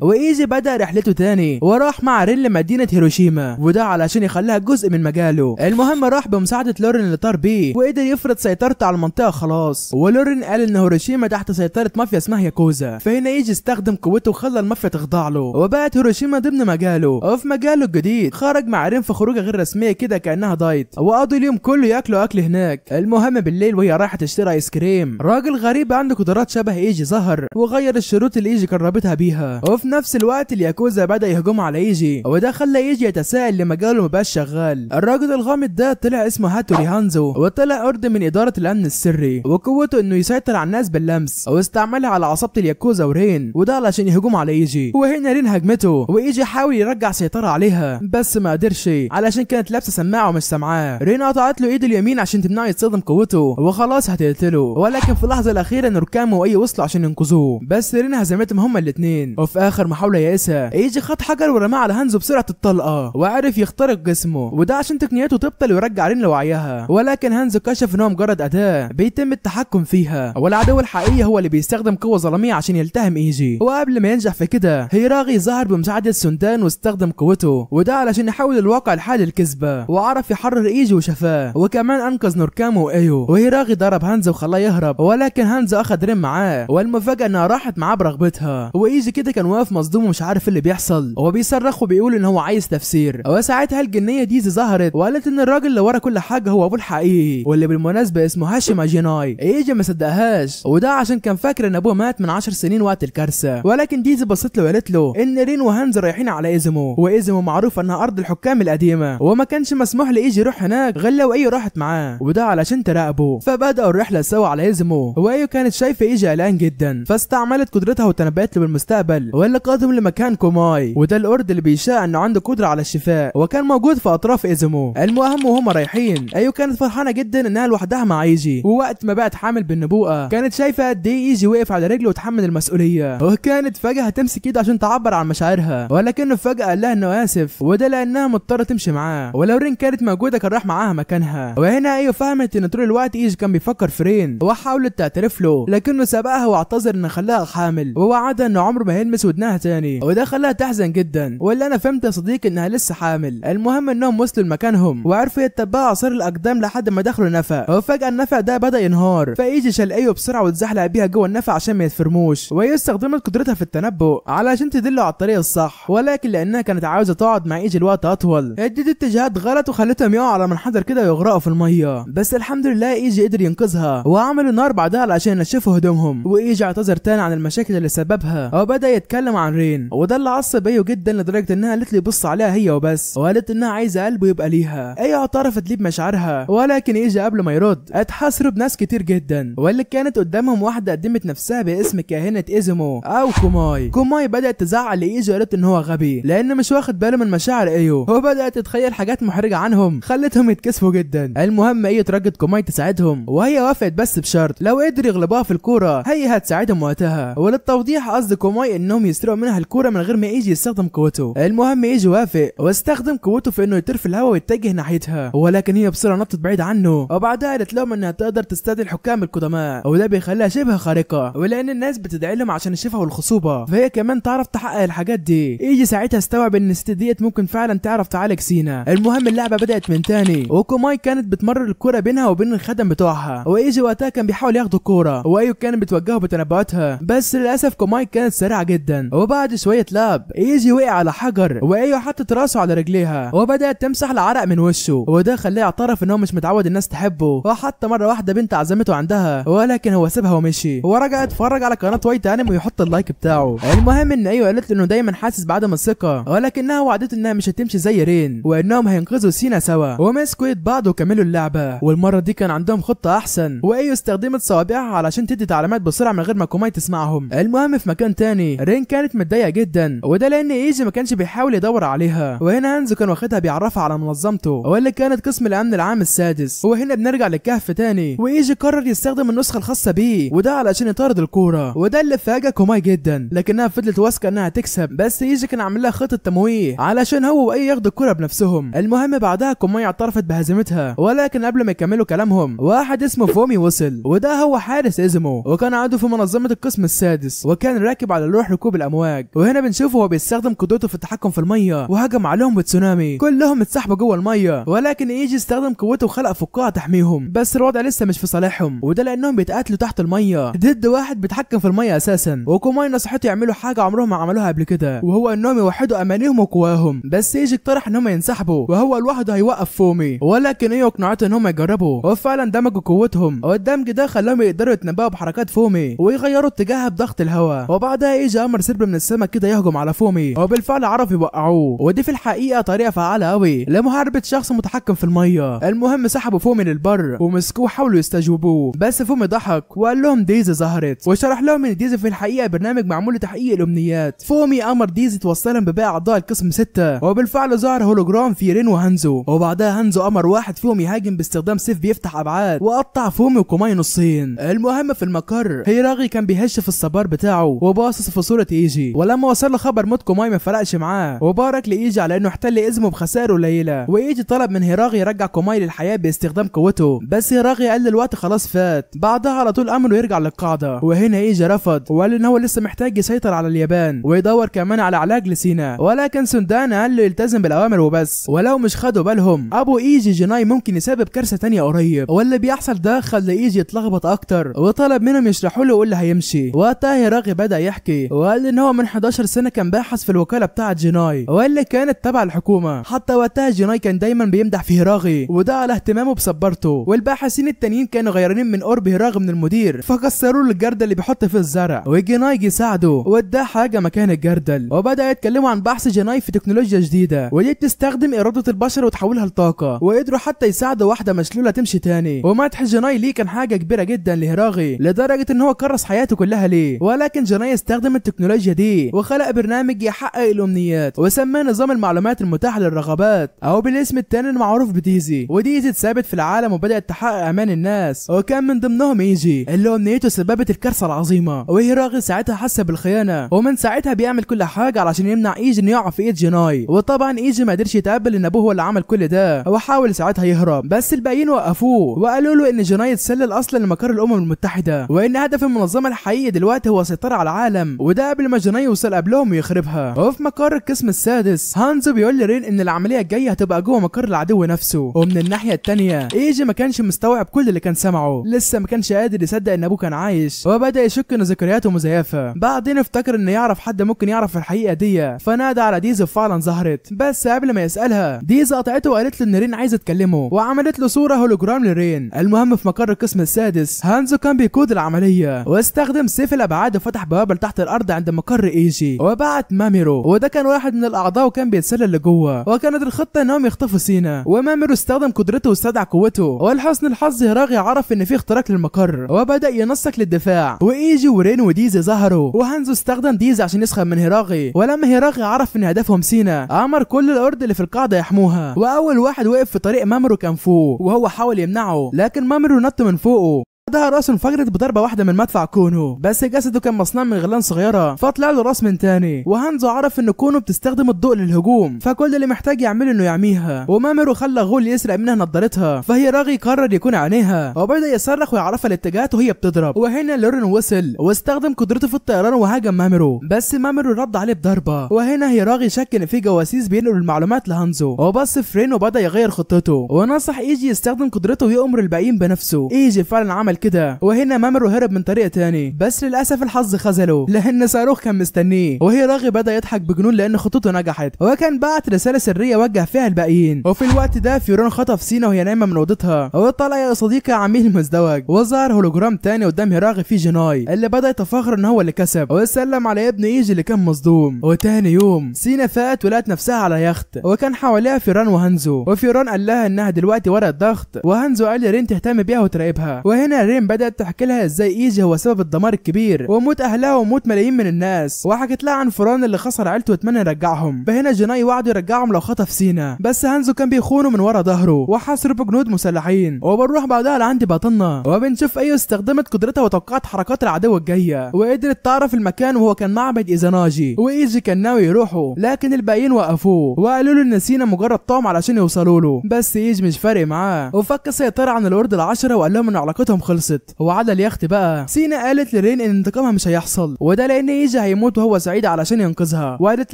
وايجي بدأ رحلته تاني وراح مع رين لمدينة هيروشيما، وده علشان يخليها جزء من مجاله. المهم راح بمساعدة لورين اللي طار بيه وقدر يفرض سيطرته على المنطقة خلاص. ولورين قال ان هيروشيما تحت سيطرة مافيا اسمها ياكوزا، فهنا ايجي استخدم قوته وخلى المافيا تخضع له، وبقت هيروشيما ضمن مجاله. وفي مجاله الجديد خرج مع رين في خروجه غير رسمية كده كأنها دايت، وقضوا اليوم كله ياكلوا اكل هناك. المهم بالليل وهي رايحة تشتري ايس كريم، راجل غريب عنده قدرات شبه ايجي ظهر وغير الشروط اللي ايجي قربتها بيها. وفي نفس الوقت الياكوزا بدأ يهجموا على ايجي، وده خلى ايجي يتساءل لمجاله مبقاش شغال. الراجل الغامض ده طلع اسمه هاتوري هانزو، وطلع أرد من إدارة الأمن السري، وقوته إنه يسيطر على الناس باللمس، واستعملها على عصابة الياكوزا ورين، وده علشان يهجموا على ايجي. وهنا رين هجمته وايجي حاول يرجع سيطرة عليها بس ما قدرش علشان كانت لابسة سماعة ومش سامعاه. رين قطعت له ايده اليمين عشان تمنعه يستخدم قوته وخلاص هتقتله، ولكن في اللحظة الأخيرة نوركامو واي وصلوا عشان ينقذوه، بس رين هزمتهم هما الاتنين. وفي آخر محاولة يائسة ايجي خد حجر ورماه على هانزو بسرعة الطلقة وعرف يخترق جسمه، وده عشان تقنيته تبطل ويرجع رين لوعيها. ولكن هانزو كشف ان هو مجرد أداة بيتم التحكم فيها، والعدو الحقيقي هو اللي بيستخدم قوة ظلامية عشان يلتهم ايجي. وقبل ما ينجح في كده هيراغي ظهر بمساعدة سوندان واستخدم قوته، وده علشان يحول الواقع لحال الكذبة، وعرف يحرر ايجي وشفاه، وكمان انقذ نوركامو وايو. وهيراغي ضرب هانزو وخلاه يهرب، ولكن هانزو اخد رين معاه، والمفاجأة انها راحت معاه برغبتها. وايجي كده كان واقف مصدوم ومش عارف اللي بيحصل، وهو بيصرخ وبيقول ان هو عايز تفسير. وساعتها الجنية ديزي ظهرت وقالت ان الراجل اللي ورا كل حاجة هو ابوه الحقيقي، واللي بالمناسبة اسمه هاشيما جيناي. ايجي ما صدقهاش، وده عشان كان فاكر ان ابوه مات من 10 سنين وقت الكارثة. ولكن ديزي بصت له وقالت له ان رين وهانزو رايحين على ايزمو، وايزمو معروف انها ارض الحكام القديمة، وما كانش مسموح لايجي يروح هناك غير لو ايو راحت معاه، وده علشان تراقبه. فبدأوا الرحلة سوا على ايزمو، وايو كانت شايفة ايجي قلقان جدا، فاستعملت قدرتها وتنبأت له بالمستقبل، واللي قادهم لمكان كوماي، وده الأرض اللي بيشاء انه عنده قدرة على الشفاء، وكان موجود في اطراف ايزمو. المهم وهم رايحين ايو كانت فرحانة جدا انها لوحدها مع ايجي، ووقت ما بقت حامل بالنبوءة كانت شايفة قد ايه ايجي وقف على رجله وتحمل المسؤولية، وكانت فجأة هتمسك ايده عشان تعبر عن مشاعرها، ولكنه فجأة قال لها انه اسف، وده لانها مضطرة تمشي معاه، ولو رين كانت موجودة كان راح معاها مكانها. وهنا ايو فهمت ان طول الوقت ايجي كان بيفكر في رين، وحاولت تعترف له، لكنه سبقها واعتذر ان خلاها حامل، ووعدها انه عمره ما هيلمس ودنها تاني، وده خلاها تحزن جدا. واللي انا فهمت يا صديقي انها لسه حامل. المهم انهم وصلوا لمكانهم وعرفوا يتبعوا اثار الاقدام لحد ما دخلوا نفق، وفجأة النفق ده بدأ ينهار، فايجي شال ايو بسرعة واتزحلق بيها جوه النفق عشان ما يتفرموش. وهي استخدمت قدرتها في التنبؤ علشان تدله على الطريق الصح، ولكن لانها كانت عاوزة تقعد مع ايجي الوقت اطول ادت اتجاهات غلط وخلتهم يقعوا على منحدر كده ويغرقوا في المية. بس الحمد لله ايجي قدر ينقذها، وعملوا نار بعدها علشان ينشفوا هدومهم. وايجي اعتذر تاني عن المشاكل اللي سببها، وبدأ يتكلم عن رين، وده اللي عصب ايو جدا لدرجة انها قالت لي بص عليها هي وبس، وقالت انها عايزة قلبه يبقى ليها. ايو اعترفت ليه بمشاعرها، ولكن ايجي قبل ما يرد اتحاصروا بناس كتير جدا، واللي كانت قدامهم واحدة قدمت نفسها باسم كاهنة ايزمو او كوماي. كوماي بدأت تزعل لايجي وقالت ان هو غبي لانه مش واخد باله من مشاعر ايو، وبدأت تتخيل حاجات محرجة عنهم خلتهم يتكسفوا جدا. المهم ايو ترجت كوماي تساعدهم، وهي وافقت بس بشرط لو قدر يغلبوها في الكورة هي هتساعدهم وقتها. وللتوضيح قصد كوماي انهم يسرقوا منها الكورة من غير ما ايجي يستخدم قوته. المهم ايجي وافق واستخدم قوته في انه يطير في الهواء ويتجه ناحيتها، ولكن هي بسرعة نطت بعيد عنه، وبعدها قالت لهم انها تقدر تستدعي الحكام القدماء، وده بيخليها شبه خارقة، ولان الناس بتدعي لهم عشان الشفاء والخصوبة فهي كمان تعرف تحقق الحاجات دي. ايجي ساعتها استوعب ان الست ديت ممكن فعلا تعرف تعالج سينا. المهم اللعبة بدأت من تاني، وكوماي كانت بتمرر الكورة بينها وبين الخدم بتوعها، وايجي وقتها كان بيحاول ياخد الكورة، وايو كان بتوجهه بتنبؤاتها، بس للاسف كوماي كانت سريعة جدا. وبعد شوية لعب ايجي وقع على حجر، وايو حطت راسه على رجليها وبدأت تمسح العرق من وشه، وده خلاه يعترف ان هو مش متعود الناس تحبه. وحتى مرة واحدة بنت عزمته عندها، ولكن هو سابها ومشي، ورجع اتفرج على قناة وايت انمي ويحط اللايك بتاعه. المهم ان ايو قالت له انه دايما حاسس بعدم الثقة، ولكنها وعدته انها مش هتمشي زي رين، وانهم هينقذوا سينا سوا، ومسكوا ايد بعض وكملوا اللعبة. والمرة دي كان عندهم خطة احسن، وايو استخدمت صوابعها علشان تدي تعليمات بسرعة من غير ما كوماي تسمعهم. المهم في مكان تاني رين كانت متضايقة جدا، وده لان ايجي ما كانش بيحاول يدور عليها، وهنا هانزو كان واخدها بيعرفها على منظمته واللي كانت قسم الامن العام السادس. وهنا بنرجع للكهف تاني، وايجي قرر يستخدم النسخة الخاصة بيه، وده علشان يطارد الكورة، وده اللي فاجأ كوماي جدا، لكنها فضلت واثقة انها تكسب. بس ايجي كان عامل لها خطة تمويه علشان هو واي ياخدوا الكورة بنفسهم. المهم بعدها كوماي اعترفت بهزيمتها، ولكن قبل ما يكملوا كلامهم واحد اسمه فومي وصل، وده هو حارس ايزمو، وكان عضو في منظمة القسم السادس، وكان راكب على لوح ركوب الامواج. وهنا بنشوفه هو بيستخدم قدرته في التحكم في الميه وهجم عليهم بتسونامي، كلهم اتسحبوا جوه الميه، ولكن ايجي استخدم قوته وخلق فقاعه تحميهم. بس الوضع لسه مش في صالحهم، وده لانهم بيتقاتلوا تحت الميه ضد واحد بيتحكم في الميه اساسا. وكوماي نصحته يعملوا حاجه عمرهم ما عملوها قبل كده، وهو انهم يوحدوا امانيهم وقواهم. بس ايجي اقترح انهم ينسحبوا وهو لوحده هيوقف فومي، ولكن ايه اقنعته انهم يجربوا، وفعلا دمجوا قوتهم، والدمج ده خلاهم يقدروا يتنبأوا بحركات فومي ويغيروا اتجاهها بضغط الهواء. وبعدها ايجي امر سرب من السماء كده يهجم على فومي، وبالفعل عرف يوقعوه، ودي في الحقيقه طريقه فعاله قوي لمحاربه شخص متحكم في الميه. المهم سحبوا فومي للبر ومسكوه وحاولوا يستجوبوه، بس فومي ضحك وقال لهم ديزي ظهرت، وشرح لهم ان ديزي في الحقيقه برنامج معمول لتحقيق الامنيات. فومي امر ديزي توصلهم بباقي اعضاء القسم 6، وبالفعل ظهر هولوجرام في رين وهانزو. وبعدها هانزو امر واحد فيهم يهاجم باستخدام سيف بيفتح ابعاد وقطع فومي وكوماي نصين. المهم في المقر هيراغي كان بيهش في الصبار بتاعه وباصص في صوره ايجي، ولما وصل له خبر موت كوماي ما فرقش معاه، وبارك لايجي على انه احتل اسمه بخسائر قليله. وايجي طلب من هيراغي يرجع كوماي للحياه باستخدام قوته، بس هيراغي قال الوقت خلاص فات. بعدها على طول امره يرجع للقاعده، وهنا ايجي رفض وقال ان هو لسه محتاج يسيطر على اليابان ويدور كمان على علاج لسينا، ولكن سوندان قال له يلتزم بالاوامر وبس. ولو مش خدوا بالهم ابو ايجي جيناي ممكن يسبب كارثه تانية قريب، واللي بيحصل ده خلى ايجي يتلخبط اكتر، وطلب منهم يشرحوا له اللي هيمشي. وقتها هيراغي بدا يحكي وقال ان هو من 11 سنه كان باحث في الوكاله بتاعه جيناي واللي كانت تبع الحكومه. حتى وقتها جيناي كان دايما بيمدح في هيراغي وده على اهتمامه بصبرته، والباحثين التانيين كانوا غيرانين من قرب هيراغي من المدير، فكسروا له الجردل اللي بيحط فيه الزرع، وجيناي جه ساعده واداه حاجه مكان الجردل. وبدا يتكلموا عن بحث جيناي في تكنولوجيا جديده ودي بتستخدم اراده البشر وتحولها لطاقه، وقدروا حتى يساعدوا واحده مشلوله تمشي تاني. ومدح جيناي ليه كان حاجه كبيره جدا لهيراغي لدرجه ان هو كرس حياته كلها ليه. ولكن جيناي استخدم التكنولوجيا دي وخلق برنامج يحقق الامنيات وسماه نظام المعلومات المتاحه للرغبات، او بالاسم التاني المعروف بديزي. وديزي اتثبت في العالم وبدات تحقق امان الناس، وكان من ضمنهم ايجي اللي امنيته سببت الكارثه العظيمه. وهيراغي ساعتها حس بالخيانه، ومن ساعتها بيعمل كل حاجه علشان يمنع ايجي انه يقع في ايد جيناي. وطبعا ايجي ما قدرش يتقبل ان ابوه هو اللي عمل كل ده، وحاول ساعتها يهرب، بس الباقيين وقفوه وقالوا له ان جيناي اتسلل اصلا لمقر الامم المتحده، وان هدف المنظمه الحقيقي دلوقتي هو السيطره على العالم، وده قبل ما جيناي يوصل قبلهم ويخربها. وفي مقر القسم السادس هانزو بيقول لرين ان العمليه الجايه هتبقى جوه مقر العدو نفسه. ومن الناحيه الثانيه ايجي ما كانش مستوعب كل اللي كان سمعه، لسه ما كانش قادر يصدق ان ابوه كان عايش، وبدا يشك ان ذكرياته مزيفه. بعدين افتكر ان يعرف حد ممكن يعرف الحقيقه دي، فنادى على ديزي وفعلا ظهرت، بس قبل ما يسالها ديزي قطعته وقالت له ان رين عايزه تكلمه، وعملت له صوره هولوجرام لرين. المهم في مقر القسم السادس هانزو كان بيقود العمليه واستخدم سيف الابعاد وفتح بوابه تحت الارض عند مقر ايجي، وبعت ماميرو وده كان واحد من الاعضاء وكان بيتسلل لجوه. وكانت الخطه انهم يخطفوا سينا، وماميرو استخدم قدرته واستدعى قوته، ولحسن الحظ هيراغي عرف ان في اختراق للمقر وبدا ينسق للدفاع. وايجي ورين وديزي ظهروا، وهانزو استخدم ديزي عشان يسخن من هيراغي. ولما هيراغي عرف ان هدفهم سينا امر كل الارض اللي في القاعده يحموها، واول واحد وقف في طريق ماميرو كان فوق، وهو حاول يمنعه لكن ماميرو نط من فوقه. بعدها راسه انفجرت بضربه واحده من مدفع كونو، بس جسده كان مصنوع من غلان صغيره فطلع له راس من تاني. وهانزو عرف ان كونو بتستخدم الضوء للهجوم، فكل اللي محتاج يعمله انه يعميها. وماميرو خلى غول يسرق منها نضارتها، فهيراغي قرر يكون عينيها وبدا يصرخ ويعرفها الاتجاهات وهي بتضرب. وهنا لورين وصل واستخدم قدرته في الطيران وهاجم ماميرو، بس ماميرو رد عليه بضربه. وهنا هيراغي شك ان في جواسيس بينقلوا المعلومات لهانزو، وبص في رين وبدا يغير خطته ونصح ايجي يستخدم قدرته ويأمر الباقيين بنفسه. ايجي فعلا عمل كده، وهنا ماميرو هرب من طريق تاني، بس للاسف الحظ خذله لان صاروخ كان مستنيه. وهيراغي بدا يضحك بجنون لان خطته نجحت، وكان بعت رساله سريه وجه فيها الباقيين. وفي الوقت ده فيورون خطف سينا وهي نايمه من اوضتها، وطلع يا صديقي عميل المزدوج، وظهر هولوجرام تاني قدام هيراغي فيه جيناي اللي بدا يتفاخر ان هو اللي كسب، وسلم على ابن ايجي اللي كان مصدوم. وتاني يوم سينا فات ولقت نفسها على يخت، وكان حواليها فيوران وهانزو. وفيوران قال لها انها دلوقتي ورقه ضغط، وهانزو قال لرين تهتم بيها وتراقبها. وهنا رين بدات تحكي لها ازاي ايجي هو سبب الدمار الكبير وموت اهلها وموت ملايين من الناس، وحكت لها عن فرعون اللي خسر عيلته واتمنى يرجعهم. فهنا جيناي وعده يرجعهم لو خطف سينا، بس هانزو كان بيخونه من ورا ظهره وحاصره بجنود مسلحين. وبنروح بعدها لعند بطلنا وبنشوف ايو استخدمت قدرتها وتوقعت حركات العدو الجايه، وقدرت تعرف المكان وهو كان معبد ايزاناجي. وايجي كان ناوي يروحوا لكن الباقيين وقفوه وقالوا له ان سينا مجرد طعم علشان يوصلوا له، بس ايجي مش فارق معاه وفك السيطره عن الورد العشره وقال لهم ان علاقتهم خلصت. خلصت. وعلى اليخت بقى سينا قالت لرين ان انتقامها مش هيحصل، وده لان ايجي هيموت وهو سعيد علشان ينقذها، وقالت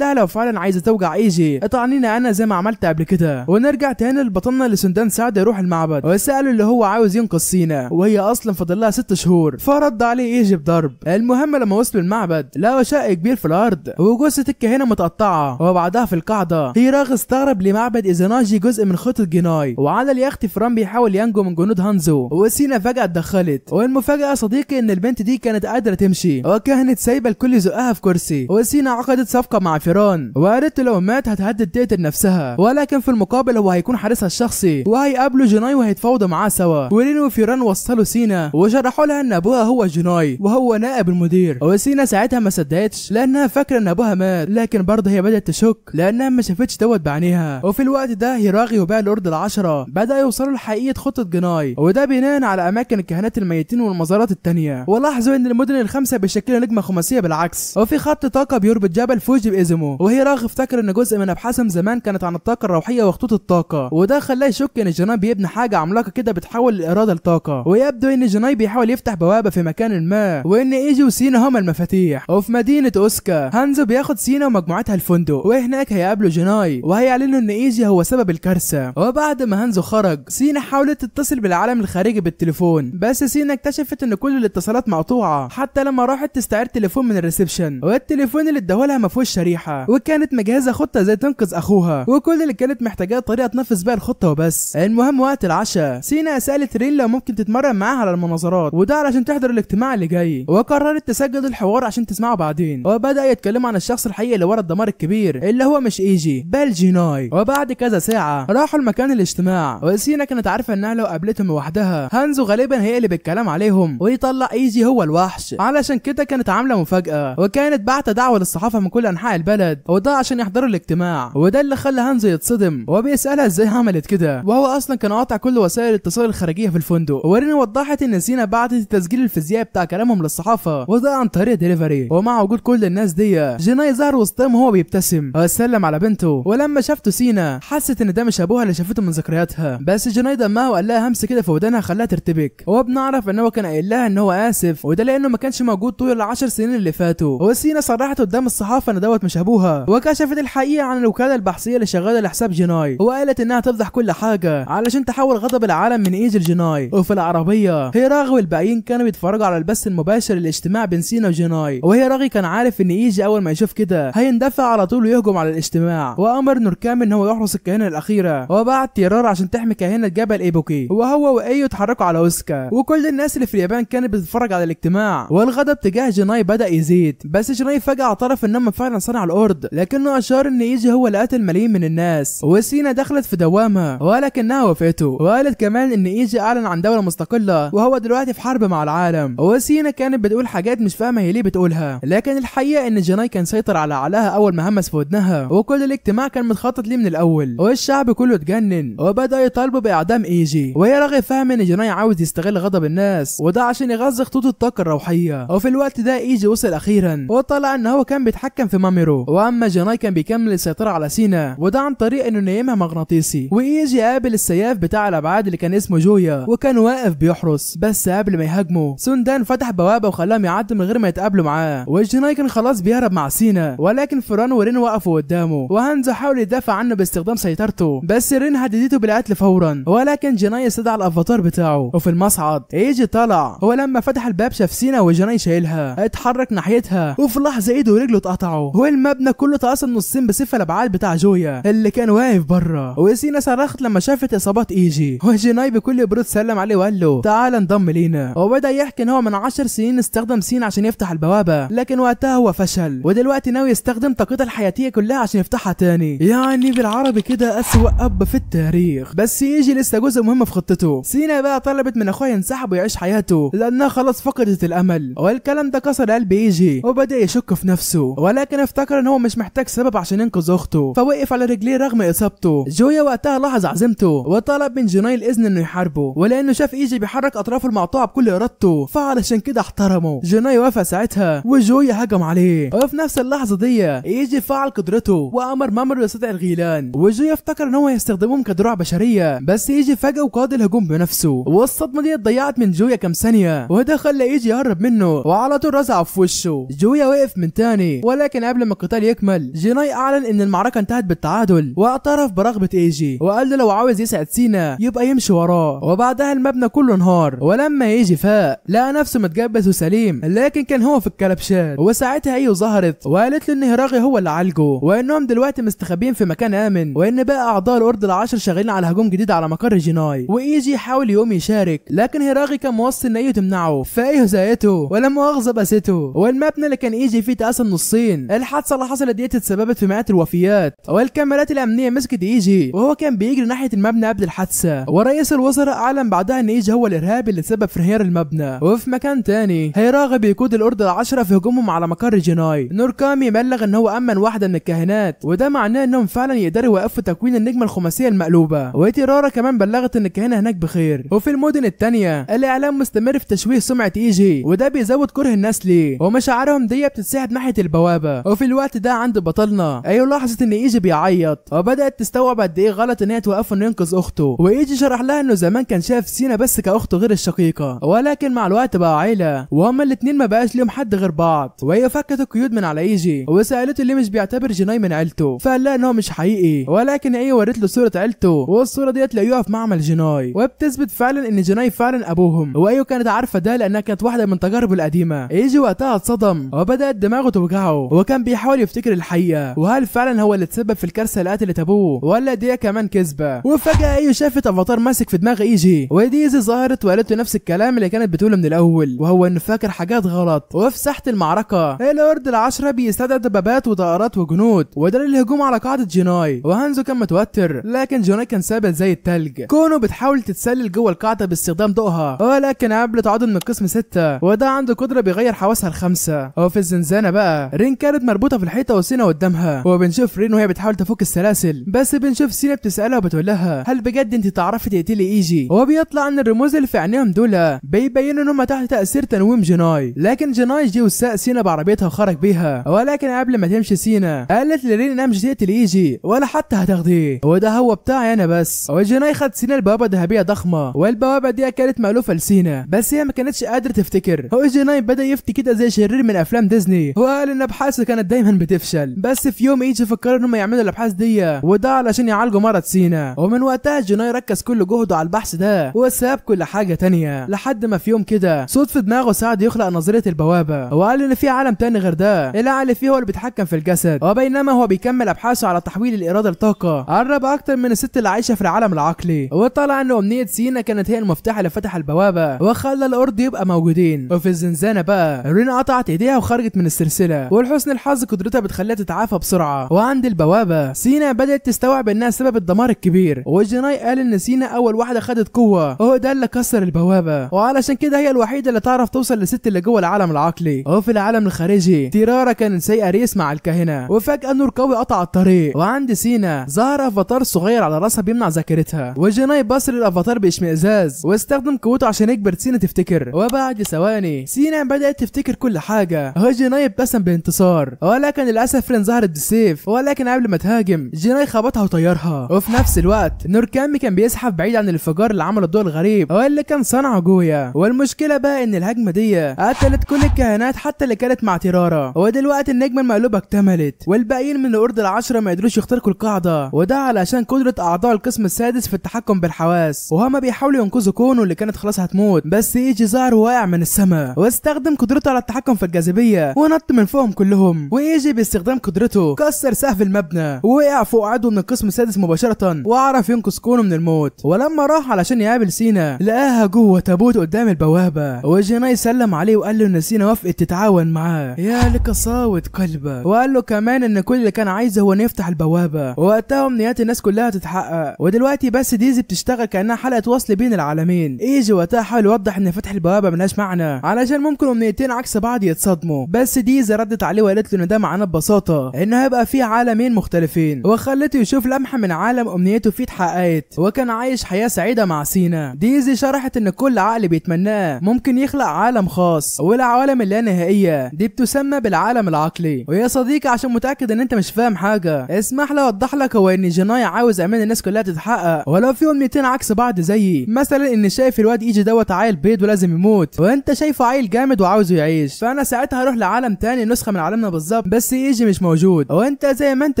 لها لو فعلا عايزه توجع ايجي اطعنيني انا زي ما عملت قبل كده. ونرجع تاني لبطلنا اللي سندان ساعد يروح المعبد وساله اللي هو عاوز ينقذ سينا، وهي اصلا فاضل لها 6 شهور، فرد عليه ايجي بضرب. المهم لما وصلوا المعبد لقوا شق كبير في الارض وجثه الكاهنه متقطعه، وبعدها في القاعده هيراغ استغرب لمعبد ايزاناجي جزء من خطه جيناي. وعلى اليخت فران بيحاول ينجو من جنود هانزو، وسينا فجاه اتدخلت. والمفاجاه صديقي ان البنت دي كانت قادره تمشي وكانت سايبه الكل يزقها في كرسي. وسينا عقدت صفقه مع فران وقالت لو مات هتهدد تقتل نفسها، ولكن في المقابل هو هيكون حارسها الشخصي وهيقابلوا جيناي وهيتفاوضوا معاه سوا. ورين وفيران وصلوا سينا وشرحوا لها ان ابوها هو جيناي وهو نائب المدير. وسينا ساعتها ما صدقتش لانها فاكره ان ابوها مات، لكن برضه هي بدات تشك لانها ما شافتش دوت بعينيها. وفي الوقت ده هيراغي وباقي الأرض ال10 بدا يوصلوا لحقيقه خطه جيناي، وده بناء على اماكن الكهنات الميتين والمزارات التانيه. ولاحظوا ان المدن ال5 بيشكلوا نجمه خماسيه بالعكس، وفي خط طاقه بيربط جبل فوجي بايزمو. وهيراغي افتكر ان جزء من ابحاثهم زمان كانت عن الطاقه الروحيه وخطوط الطاقه، وده خلاه يشك ان جيناي بيبني حاجه عملاقه كده بتحول الاراده لطاقه. ويبدو ان جيناي بيحاول يفتح بوابه في مكان ما، وان ايجي وسينا هما المفاتيح. وفي مدينه اوسكا هانزو بياخد سينا ومجموعتها الفندق، وهناك هيقابلوا جيناي وهيعلنوا ان ايجي هو سبب الكارثه. وبعد ما هانزو خرج سينا حاولت تتصل بالعالم الخارجي بالتليفون، بس سينا اكتشفت ان كل الاتصالات مقطوعه حتى لما راحت تستعير تليفون من الريسبشن، والتليفون اللي اداهولها ما فيهوش شريحه، وكانت مجهزه خطه ازاي تنقذ اخوها، وكل اللي كانت محتاجاه طريقه تنفذ بيها الخطه وبس. المهم وقت العشاء سينا سالت رين لو ممكن تتمرن معاها على المناظرات، وده علشان تحضر الاجتماع اللي جاي، وقررت تسجل الحوار عشان تسمعه بعدين. وبدا يتكلموا عن الشخص الحقيقي اللي ورا الدمار الكبير اللي هو مش ايجي بل جيناي. وبعد كذا ساعه راحوا لمكان الاجتماع، وسينا كانت عارفه انها لو قابلتهم لوحدها هانزو غالبا هيقلب الكلام عليهم ويطلع ايجي هو الوحش، علشان كده كانت عامله مفاجاه، وكانت باعته دعوه للصحافه من كل انحاء البلد، وده عشان يحضروا الاجتماع. وده اللي خلى هانزو يتصدم وبيسالها ازاي عملت كده، وهو اصلا كان قاطع كل وسائل الاتصال الخارجيه في الفندق. ورين وضحت ان سينا بعتت التسجيل الفيزيائي بتاع كلامهم للصحافه، وده عن طريق ديليفري. ومع وجود كل الناس دي جيناي ظهر وسطهم وهو بيبتسم وسلم على بنته. ولما شافته سينا حست ان ده مش ابوها اللي شافته من ذكرياتها، بس جيناي دمها وقال لها همس كده في ودانها خلاها ترتبك. وبنعرف ان هو كان قايل لها ان هو اسف، وده لانه ما كانش موجود طول ال10 سنين اللي فاتوا. وسينا صرحت قدام الصحافه ان دوت مش ابوها، وكشفت الحقيقه عن الوكاله البحثيه اللي شغاله لحساب جيناي، وقالت انها تفضح كل حاجه علشان تحول غضب العالم من ايجي لجيناي. وفي العربيه هيراغي والباقيين كانوا بيتفرجوا على البث المباشر للاجتماع بين سينا وجيناي، وهيراغي كان عارف ان ايجي اول ما يشوف كده هيندفع على طول ويهجم على الاجتماع، وامر نوركامي ان هو يحرس الكاهنه الاخيره، وبعت تيرار عشان تحمي كاهنه جبل ايبوكي. وهو وايو اتحركوا على اوسكا، وكل الناس اللي في اليابان كانت بتتفرج على الاجتماع، والغضب تجاه جيناي بدا يزيد. بس جيناي فجاه اعترف انهم فعلا صنع الارض، لكنه اشار ان ايجي هو اللي قتل ملايين من الناس. وسينا دخلت في دوامه ولكنها وافقته، وقالت كمان ان ايجي اعلن عن دوله مستقله وهو دلوقتي في حرب مع العالم. وسينا كانت بتقول حاجات مش فاهمه هي ليه بتقولها، لكن الحقيقه ان جيناي كان سيطر على عقلها اول ما همس في ودنها، وكل الاجتماع كان متخطط ليه من الاول، والشعب كله اتجنن وبدا يطالبوا باعدام ايجي. وهيراغي فاهم ان جيناي عاوز يستغل غضب الناس، وده عشان يغذي خطوط الطاقه الروحيه. وفي الوقت ده ايجي وصل اخيرا وطلع ان هو كان بيتحكم في ماميرو، واما جيناي كان بيكمل السيطره على سينا، وده عن طريق انه نايمها مغناطيسي. وايجي قابل السياف بتاع الابعاد اللي كان اسمه جويا، وكان واقف بيحرس، بس قبل ما يهاجموا سوندان فتح بوابه وخلاهم يعدوا من غير ما يتقابلوا معاه. وجيناي كان خلاص بيهرب مع سينا، ولكن فران ورين وقفوا قدامه، وهانزو حاول يدافع عنه باستخدام سيطرته، بس رين هددته بالقتل فورا، ولكن جيناي استدعى الافاتار بتاعه. وفي المصعد ايجي طلع، ولما فتح الباب شاف سينا وجيناي شايلها، اتحرك ناحيتها، وفي لحظه ايده ورجله اتقطعوا، والمبنى كله اتقسم نصين بسيف الابعاد بتاع جويا اللي كان واقف بره. وسينا صرخت لما شافت اصابات ايجي، وجيناي بكل برود سلم عليه وقال له تعال انضم لينا. وبدا يحكي ان هو من 10 سنين استخدم سينا عشان يفتح البوابه، لكن وقتها هو فشل، ودلوقتي ناوي يستخدم طاقته الحياتيه كلها عشان يفتحها تاني. يعني بالعربي كده اسوأ اب في التاريخ. بس ايجي لسه جزء مهم في خطته. سينا بقى طلبت من اخوها ينسحب ويعيش حياته لانها خلاص فقدت الامل، والكلام ده كسر قلب ايجي وبدا يشك في نفسه، ولكن افتكر ان هو مش محتاج سبب عشان ينقذ اخته، فوقف على رجليه رغم اصابته. جويا وقتها لاحظ عزيمته وطلب من جيناي الاذن انه يحاربه، ولانه شاف ايجي بيحرك اطرافه المقطوعه بكل ارادته فعلشان كده احترمه. جيناي وافق ساعتها وجويا هجم عليه، وفي نفس اللحظه دي ايجي فعل قدرته وامر مامرو يستدعي الغيلان، وجويا افتكر ان هو يستخدمهم كدروع بشريه، بس ايجي فجاه وقاد الهجوم بنفسه، والصدمه دي ضيعت ضيعت من جويا كام ثانيه، وده خلى ايجي يهرب منه وعلى طول رزعه في وشه. جويا وقف من تاني، ولكن قبل ما القتال يكمل جيناي اعلن ان المعركه انتهت بالتعادل، واعترف برغبه ايجي وقال له لو عاوز يسعد سينا يبقى يمشي وراه. وبعدها المبنى كله انهار، ولما ايجي فاق لقى نفسه متجبس وسليم، لكن كان هو في الكلبشات. وساعتها ايو ظهرت وقالت له ان هيراغي هو اللي عالجه، وانهم دلوقتي مستخبيين في مكان امن، وان بقى اعضاء الاورد العشر شغالين على هجوم جديد على مقر جيناي. وايجي حاول يقوم يشارك، لكن هيراغي كان موصي ان ايو تمنعه، فايو زقته ولا مؤاخذه بسته، والمبنى اللي كان ايجي فيه اتقسم نصين. الحادثه اللي حصلت ديت اتسببت في مئات الوفيات، والكاميرات الامنيه مسكت ايجي وهو كان بيجري ناحيه المبنى قبل الحادثه. ورئيس الوزراء اعلن بعدها ان ايجي هو الارهابي اللي تسبب في انهيار المبنى. وفي مكان تاني هيراغي بيقود الاورد العشرة في هجومهم على مقر جيناي. نوركامي بلغ ان هو امن واحده من الكاهنات، وده معناه انهم فعلا يقدروا يوقفوا تكوين النجمه الخماسيه المقلوبه. وتيرارا كمان بلغت ان الكاهنه هناك بخير. وفي المدن التانيه الاعلام مستمر في تشويه سمعه ايجي، وده بيزود كره الناس ليه، ومشاعرهم دي بتتسحب ناحيه البوابه. وفي الوقت ده عند بطلنا ايو لاحظت ان ايجي بيعيط، وبدات تستوعب قد ايه غلط ان هي توقفه انه ينقذ اخته. وايجي شرح لها انه زمان كان شايف سينا بس كاخته غير الشقيقه، ولكن مع الوقت بقى عيله، وهما الاتنين ما بقاش ليهم حد غير بعض. وهي فكت القيود من على ايجي وسالته ليه مش بيعتبر جيناي من عيلته، فقال لها ان هو مش حقيقي، ولكن هي ورت له صوره عيلته، والصوره ديت لقيوها في معمل جيناي، وبتثبت فعلا ان جيناي فعلا ابوهم. وايو كانت عارفه ده لانها كانت واحده من تجاربه القديمه. ايجي وقتها اتصدم وبدات دماغه توجعه، وكان بيحاول يفتكر الحقيقه، وهل فعلا هو اللي تسبب في الكارثه اللي قتلت ابوه، ولا دي كمان كذبه. وفجاه ايو شافت افاتار ماسك في دماغ ايجي، وديزي ظهرت وقالت له نفس الكلام اللي كانت بتقوله من الاول، وهو انه فاكر حاجات غلط. وفي ساحه المعركه الاورد العشرة بيستدعي دبابات وطائرات وجنود، وده للهجوم على قاعده جيناي. وهانزو كان متوتر، لكن جيناي كان ثابت زي التلج. كونو بتحاول تتسلل جوه القاعده باستخدام ضوءها، ولكن قابلت عضو من القسم 6، وده عنده قدره بيغير حواسها ال5. وفي الزنزانه بقى رين كانت مربوطه في الحيطه وسينا قدامها، وبنشوف رين وهي بتحاول تفك السلاسل، بس بنشوف سينا بتسالها وبتقول لها هل بجد انت تعرفي تقتلي ايجي؟ وبيطلع ان الرموز اللي في عينيهم دول بيبينوا ان هم تحت تاثير تنويم جيناي. لكن جيناي جه وساق سينا بعربيتها وخرج بيها، ولكن قبل ما تمشي سينا قالت لرين انها مش هتقتل ايجي ولا حتى هتاخديه، وده هو بتاعي انا بس. وجيناي خد سينا البوابه ذهبيه ضخمه، والبوابه دي كانت مألوفه لسينا، بس هي ما كانتش قادره تفتكر. وجيناي بدا يفتي كده زي شرير من افلام ديزني، وقال ان ابحاثه كانت دايما بتفشل، بس في يوم ايجي فكروا انهم يعملوا الابحاث دي، وده علشان يعالجوا مرض سينا. ومن وقتها جيناي ركز كل جهده على البحث ده وساب كل حاجه تانية، لحد ما في يوم كده صوت في دماغه ساعد يخلق نظريه البوابه، وقال ان في عالم تاني غير ده، العقل فيه هو اللي بيتحكم في الجسد. وبينما هو بيكمل ابحاثه على تحويل الاراده لطاقه، قرب اكتر من الست اللي عايشه في العالم العقلي، وطلع ان امنيه سينا كانت هي المفتاح اللي فتح البوابه وخلى الارض يبقى موجودين. وفي الزنزانه بقى رين قطعت ايديها وخرجت من السلسله، ولحسن الحظ قدرتها بتخليها تتعافى بسرعه. وعند البوابه سينا بدات تستوعب انها سبب الدمار الكبير، وجيناي قال ان سينا اول واحده خدت قوه، وهو ده اللي كسر البوابه، وعلشان كده هي الوحيده اللي تعرف توصل للست اللي جوه العالم العقلي. وفي العالم الخارجي تيرارا كانت سايقه ريس مع الكاهنه، وفجاه نور قوي قطع الطريق، وعند سينا ظهر افاتار صغير على راسها بيمنع ذاكرتها. وجيناي بص للافاتار باشمئزاز واستخدم قوته عشان يجبر سينا تفتكر. وبعد ثواني سينا بدات تفتكر كل حاجه، وجيناي ابتسم بانتصار، ولكن للاسف رين ظهرت بالسيف، ولكن قبل ما تهاجم جيناي خبطها وطيرها. وفي نفس الوقت نوركامي كان بيزحف بعيد عن الانفجار اللي عمله الضوء الغريب واللي كان صنعه جويا. والمشكله بقى ان الهجمه دي قتلت كل الكائنات حتى اللي كانت مع تيرارا. ودلوقتي النجمه المقلوبه اكتملت، والباقيين من الاورد العشرة ما قدروش يخترقوا القاعده، وده علشان قدره اعضاء القسم السادس في التحكم بالحواس، وهما بيحاولوا ينقذوا كونو اللي كانت خلاص هتموت. بس ايجي ظهر واقع من السماء واستخدم قدرته على التحكم في الجاذبيه ونط من فوقهم كلهم. وايجي باستخدام قدرته كسر سقف المبنى ووقع فوق عدو من القسم السادس مباشره، وعرف ينقذ كونو من الموت. ولما راح علشان يقابل سينا لقاها جوه تابوت قدام البوابه، وجيناي سلم عليه وقال له ان سينا وافقت تتعاون معاه. يا لقساوه قلبه. وقال له كمان ان كل اللي كان عايزه هو انه يفتح البوابه، ووقتها امنيات الناس كلها تتحقق. ودلوقتي بس ديزي بتشتغل كانها حلقه وصل بين العالمين. ايجي وقتها حاول يوضح ان فتح البوابه ملهاش معنى علشان ممكن امنيتين عكس بعض يتصادموا، بس ديزي ردت عليه وقالت له ان ده معناه ببساطه ان هيبقى في عالمين مختلفين، وخلته يشوف لمحه من عالم امنيته فيه اتحققت، وكان عايش حياه سعيده مع سينا. ديزي شرحت ان كل عقل بيتمناه ممكن يخلق عالم خاص، والعوالم اللانهائيه دي بتسمى بالعالم العقلي. ويا صديقي عشان متاكد ان انت مش فاهم حاجه اسمح لي اوضح لك، هو ان جيناي عاوز امان الناس كلها تتحقق، ولو في امنيتين عكس بعض زيي، مثلا ان شايف شايف الواد ايجي دوت عيل بيض ولازم يموت، وانت شايفه عيل جامد وعاوزه يعيش، فانا ساعتها هروح لعالم تاني نسخه من عالمنا بالظبط بس ايجي مش موجود، وانت زي ما انت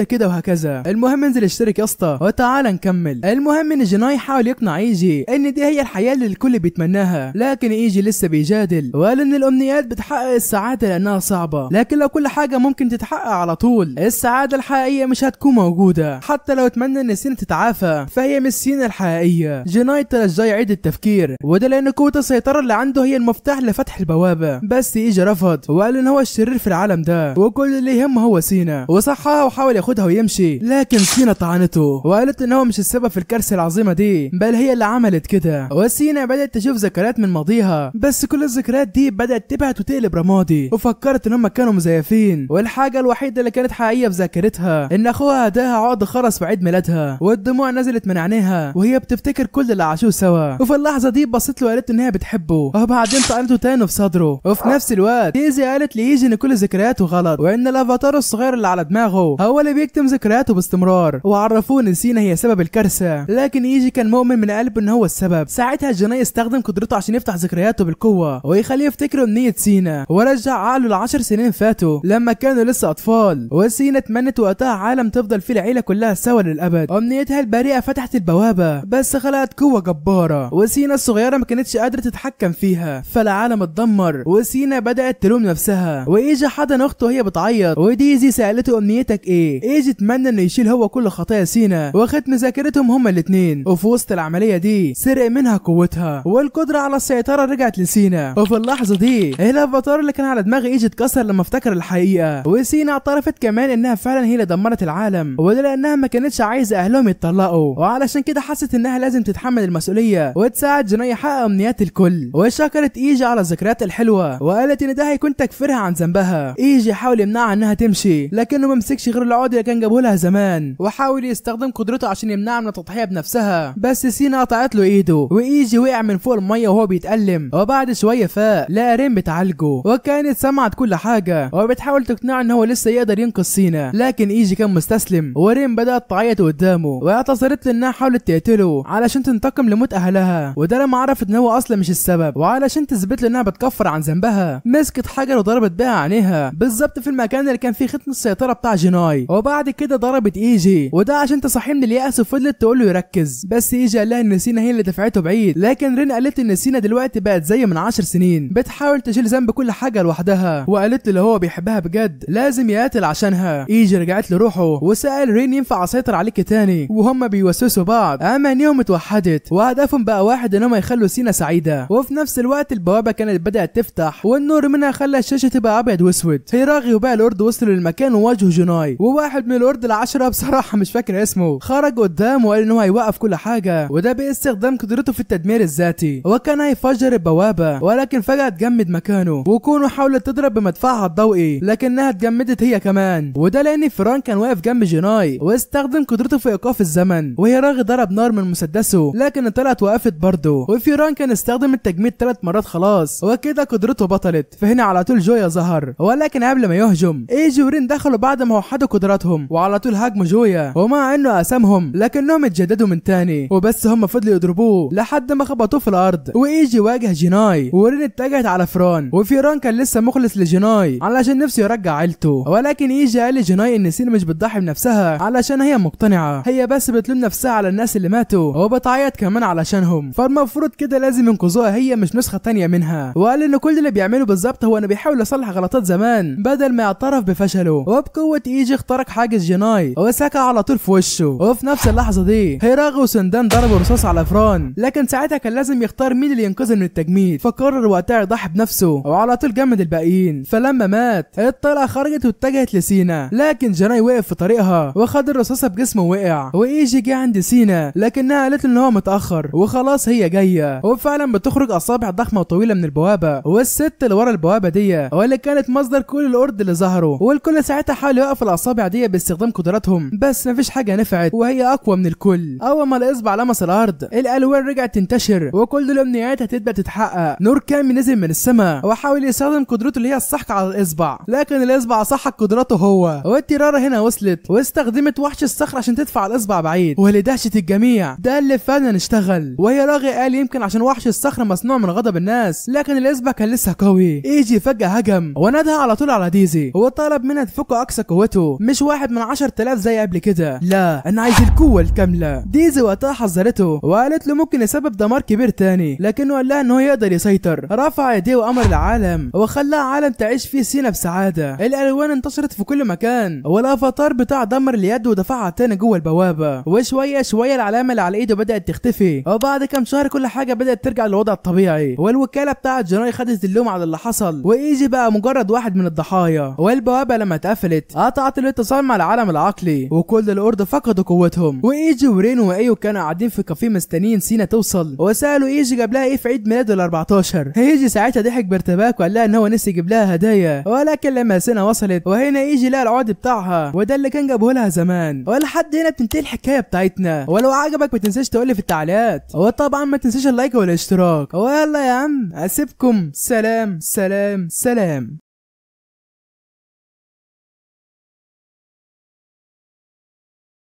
كده وهكذا. المهم انزل اشترك يا اسطى وتعال نكمل. المهم ان جيناي حاول يقنع ايجي ان دي هي الحياه اللي الكل بيتمناها، لكن ايجي لسه بيجادل وقال ان الامنيات بتحقق السعاده لانها صعبه، لكن لو كل حاجه ممكن تتحقق على طول السعاده الحقيقيه مش هتكون موجوده. حتى لو اتمنى ان سينا تتعافى فهي مش سينا الحقيقيه. جيناي ترجاه يعيد التفكير، وده لان قوه السيطره اللي عنده هي المفتاح لفتح البوابه، بس ايجي رفض وقال ان هو الشرير في العالم ده وكل اللي يهمه هو سينا، وصحها وحاول ياخدها ويمشي، لكن سينا طعنته وقالت ان هو مش السبب في الكارثه العظيمه دي بل هي اللي عملت كده. وسينا بدات تشوف ذكريات من ماضيها، بس كل الذكريات دي بدات تبعت وتقلب رمادي، وفكرت ان هم كانوا مزيفين، والحاجه الوحيده اللي كانت حقيقيه في ذاكرتها ان اخوها هداها عقد خرس في عيد ميلادها، والدموع نزلت من عينيها وهي بتفتكر كل اللي عاشوه سوا. وفي اللحظه دي بصت له وقالت ان هي بتحبه، وبعدين طعنته تاني في صدره. وفي نفس الوقت ايزي قالت لايجي ان كل ذكرياته غلط، وان الافاتار الصغير اللي على دماغه هو اللي بيكتم ذكرياته باستمرار، وعرفوه ان سينا هي سبب الكارثه، لكن ايجي كان مؤمن من قلبه ان هو السبب. ساعتها جيناي استخدم قدرته عشان يفتح ذكرياته بالقوه ويخليه يفتكر امنيه سينا، ورجع عقله ل10 سنين فاتوا لما كانوا لسه اطفال، وسينا اتمنت وقتها عالم تفضل فيه العيله كلها سوا للابد. امنيتها البريئه فتحت البوابه بس خلقت قوه جباره، وسينا الصغيره ما كانتش قادره تتحكم فيها، فالعالم اتدمر وسينا بدات تلوم نفسها. وايجي حضن اخته وهي بتعيط، وديزي سالته امنيتك ايه؟ ايجي اتمنى انه يشيل هو كل خطايا سينا وختم ذاكرتهم هما الاثنين، وفي وسط العمليه دي سرق منها قوتها والقدره على السيطره رجعت لسينا. وفي اللحظه دي الافاتار اللي كان على دماغ ايجي اتكسر لما افتكر الحقيقه، وسينا اعترفت كمان انها فعلا هي اللي دمرت العالم، وده لانها ما كانتش عايزه اهلهم يتطلقوا، وعلشان كده حست انها لازم تتحمل المسؤوليه وتساعد جيناي يحقق امنيات الكل. وشكرت ايجي على الذكريات الحلوه وقالت ان ده هيكون تكفيرها عن ذنبها. ايجي حاول يمنعها انها تمشي لكنه ما مسكش غير العقد اللي كان جابه لها زمان، وحاول يستخدم قدرته عشان يمنعها من التضحيه بنفسها، بس سينا قطعت له ايده وايجي وقع من فوق الميه وهو بيتألم. وبعد شويه فاق لقى ريم بتعالجه، وكانت سمعت كل حاجه وبتحاول تقنعه ان هو لسه يقدر ينقذ سينا، لكن ايجي كان مستسلم، وريم بدات تعيط قدامه واعتذرت له انها حاولت تقتله علشان تنتقم لموت اهلها، وده لما عرفت ان هو اصلا مش السبب، وعلشان تثبت له انها بتكفر عن ذنبها مسكت حجر وضربت بيها عينيها بالظبط في المكان اللي كان فيه ختم السيطره بتاع جيناي، وبعد كده ضربت ايجي، وده عشان تصحيه من اليأس، وفضلت تقول له يركز، بس ايجي قال لها ان سينا هي اللي دفعته بعيد، لكن رين قالت ان سينا دلوقتي بقت زي من 10 سنين بتحاول تشيل ذنب كل حاجه لوحدها، وقالت له هو بيحبها بجد لازم يقاتل عشانها. ايجي رجعت لروحه وسأل رين ينفع اسيطر عليك تاني، وهم بيوسوسوا بعض امانيهم اتوحدت وهدفهم بقى واحد انهم يخلوا سينا سعيده. وفي نفس الوقت البوابه كانت بدات تفتح والنور منها خلى الشاشه تبقى ابيض واسود. هيراغي وباقي الأرض وصلوا للمكان وواجهوا جيناي، وواحد من الأرض ال10 بصراحه مش فاكر اسمه خرج قدامه وقال ان هو هيوقف كل حاجه، وده باستخدام قدرته في التدمير الذاتي، وكان هيفجر البوابه ولكن فجاه اتجمد مكانه، وكونو حاولت تضرب بمدفعها الضوئي لكنها اتجمدت هي كمان، وده لان فران كان واقف جنب جيناي واستخدم قدرته في ايقاف الزمن. وهيراغي ضرب نار من مسدسه لكن طلعت وقفت برضه، وفيران كان استخدم التجميد 3 مرات خلاص، وكده قدرته بطلت. فهنا على طول جويا ظهر، ولكن قبل ما يهجم ايجي ورين دخلوا بعد ما وحدوا قدراتهم وعلى طول هاجموا جويا، ومع انه قسمهم لكنهم اتجددوا من تاني، وبس هم فضلوا يضربوه لحد ما خبطوه في الارض. وايجي واجه جيناي ورين اتجهت على فران، وفيران كان لسه مخلص لجيناي علشان نفسه يرجع عيلته، ولكن ايجي قال لجيناي ان سينا مش بتضحي بنفسها علشان هي مقتنعه، هي بس بتلوم نفسها على الناس اللي ماتوا وبتعيط كمان علشانهم، فالمفروض كده لازم ينقذوها هي مش نسخه تانية منها. وقال ان كل اللي بيعمله بالظبط هو انه بيحاول يصلح غلطات زمان بدل ما يعترف بفشله. وبقوه ايجي اخترق حاجز جيناي وسكع على طول في وشه، وفي نفس اللحظه دي هيراغي وسندان ضربوا رصاص على فران، لكن ساعتها كان لازم يختار مين اللي ينقذه من التجميد، فقرر وقتها يضحي بنفسه وعلى طول جمد الباقيين. فلما مات الطلقه خرجت واتجهت لسينا، لكن جيناي وقف في طريقها وخد الرصاصه بجسمه ووقع. وايجي جه عند سينا لكنها قالت ان هو متاخر وخلاص هي جايه، وفعلا بتخرج اصابع ضخمه وطويله من البوابه، والست اللي ورا البوابه دي واللي كانت مصدر كل الارض اللي ظهروا، والكل ساعتها حاول يوقف الاصابع دي باستخدام قدراتهم بس مفيش حاجه نفعت، وهي اقوى من الكل. اول ما الاصبع لمس الارض الالوان رجعت تنتشر وكل الامنيات هتبدا تتحقق. نور كامل نزل من السماء وحاول يستخدم قدرته اللي هي السحق على الاصبع، لكن الاصبع سحق قدرته هو، والتراره هنا وصلت واستخدمت وحش الصخر عشان تدفع الاصبع بعيد، ولدهشه الجميع ده اللي فعلا اشتغل. وهي راغي قال يمكن عشان وحش الصخر مصنوع من غضب الناس، لكن الاسبع كان لسه قوي. ايجي فجأة هجم ونادى على طول على ديزي وطلب منها تفك اقصى قوته، مش واحد من 10,000 زي قبل كده، لا انا عايز القوة الكاملة. ديزي وقتها حذرته وقالت له ممكن يسبب دمار كبير تاني، لكنه قال لها ان هو يقدر يسيطر. رفع ايديه وامر العالم وخلاها عالم تعيش فيه سينا بسعادة. الالوان انتشرت في كل مكان والافاتار بتاع دمر اليد ودفعها تاني جوه البوابة، وشوية شوية العلامة اللي على ايده بدأت تختفي، وبعد كام شهر كل حاجة بدأت ترجع للوضع الطبيعي، والوكالة بتاعت جناي خدت اللوم على اللي حصل، وايجي بقى مجرد واحد من الضحايا. والبوابة لما اتقفلت قطعت الاتصال مع العالم العقلي، وكل الأرض فقدوا قوتهم. وايجي ورين وايو كانوا قاعدين في كافيه مستنيين سينا توصل، وسألوا ايجي جاب لها ايه في عيد ميلاده ال14. ايجي ساعتها ضحك بارتباك وقال لها ان هو نسي يجيب لها هدايا، ولكن لما سينا وصلت وهنا ايجي لها العقد بتاعها وده اللي كان جابه لها زمان. ولحد هنا بتنتهي الحكايه بتاعتنا، ولو عجبك ما تنساش تقول لي في التعليقات، وطبعا ما تنساش اللايك والاشتراك. ويلا يا عم اسيبكم، سلام سلام سلام.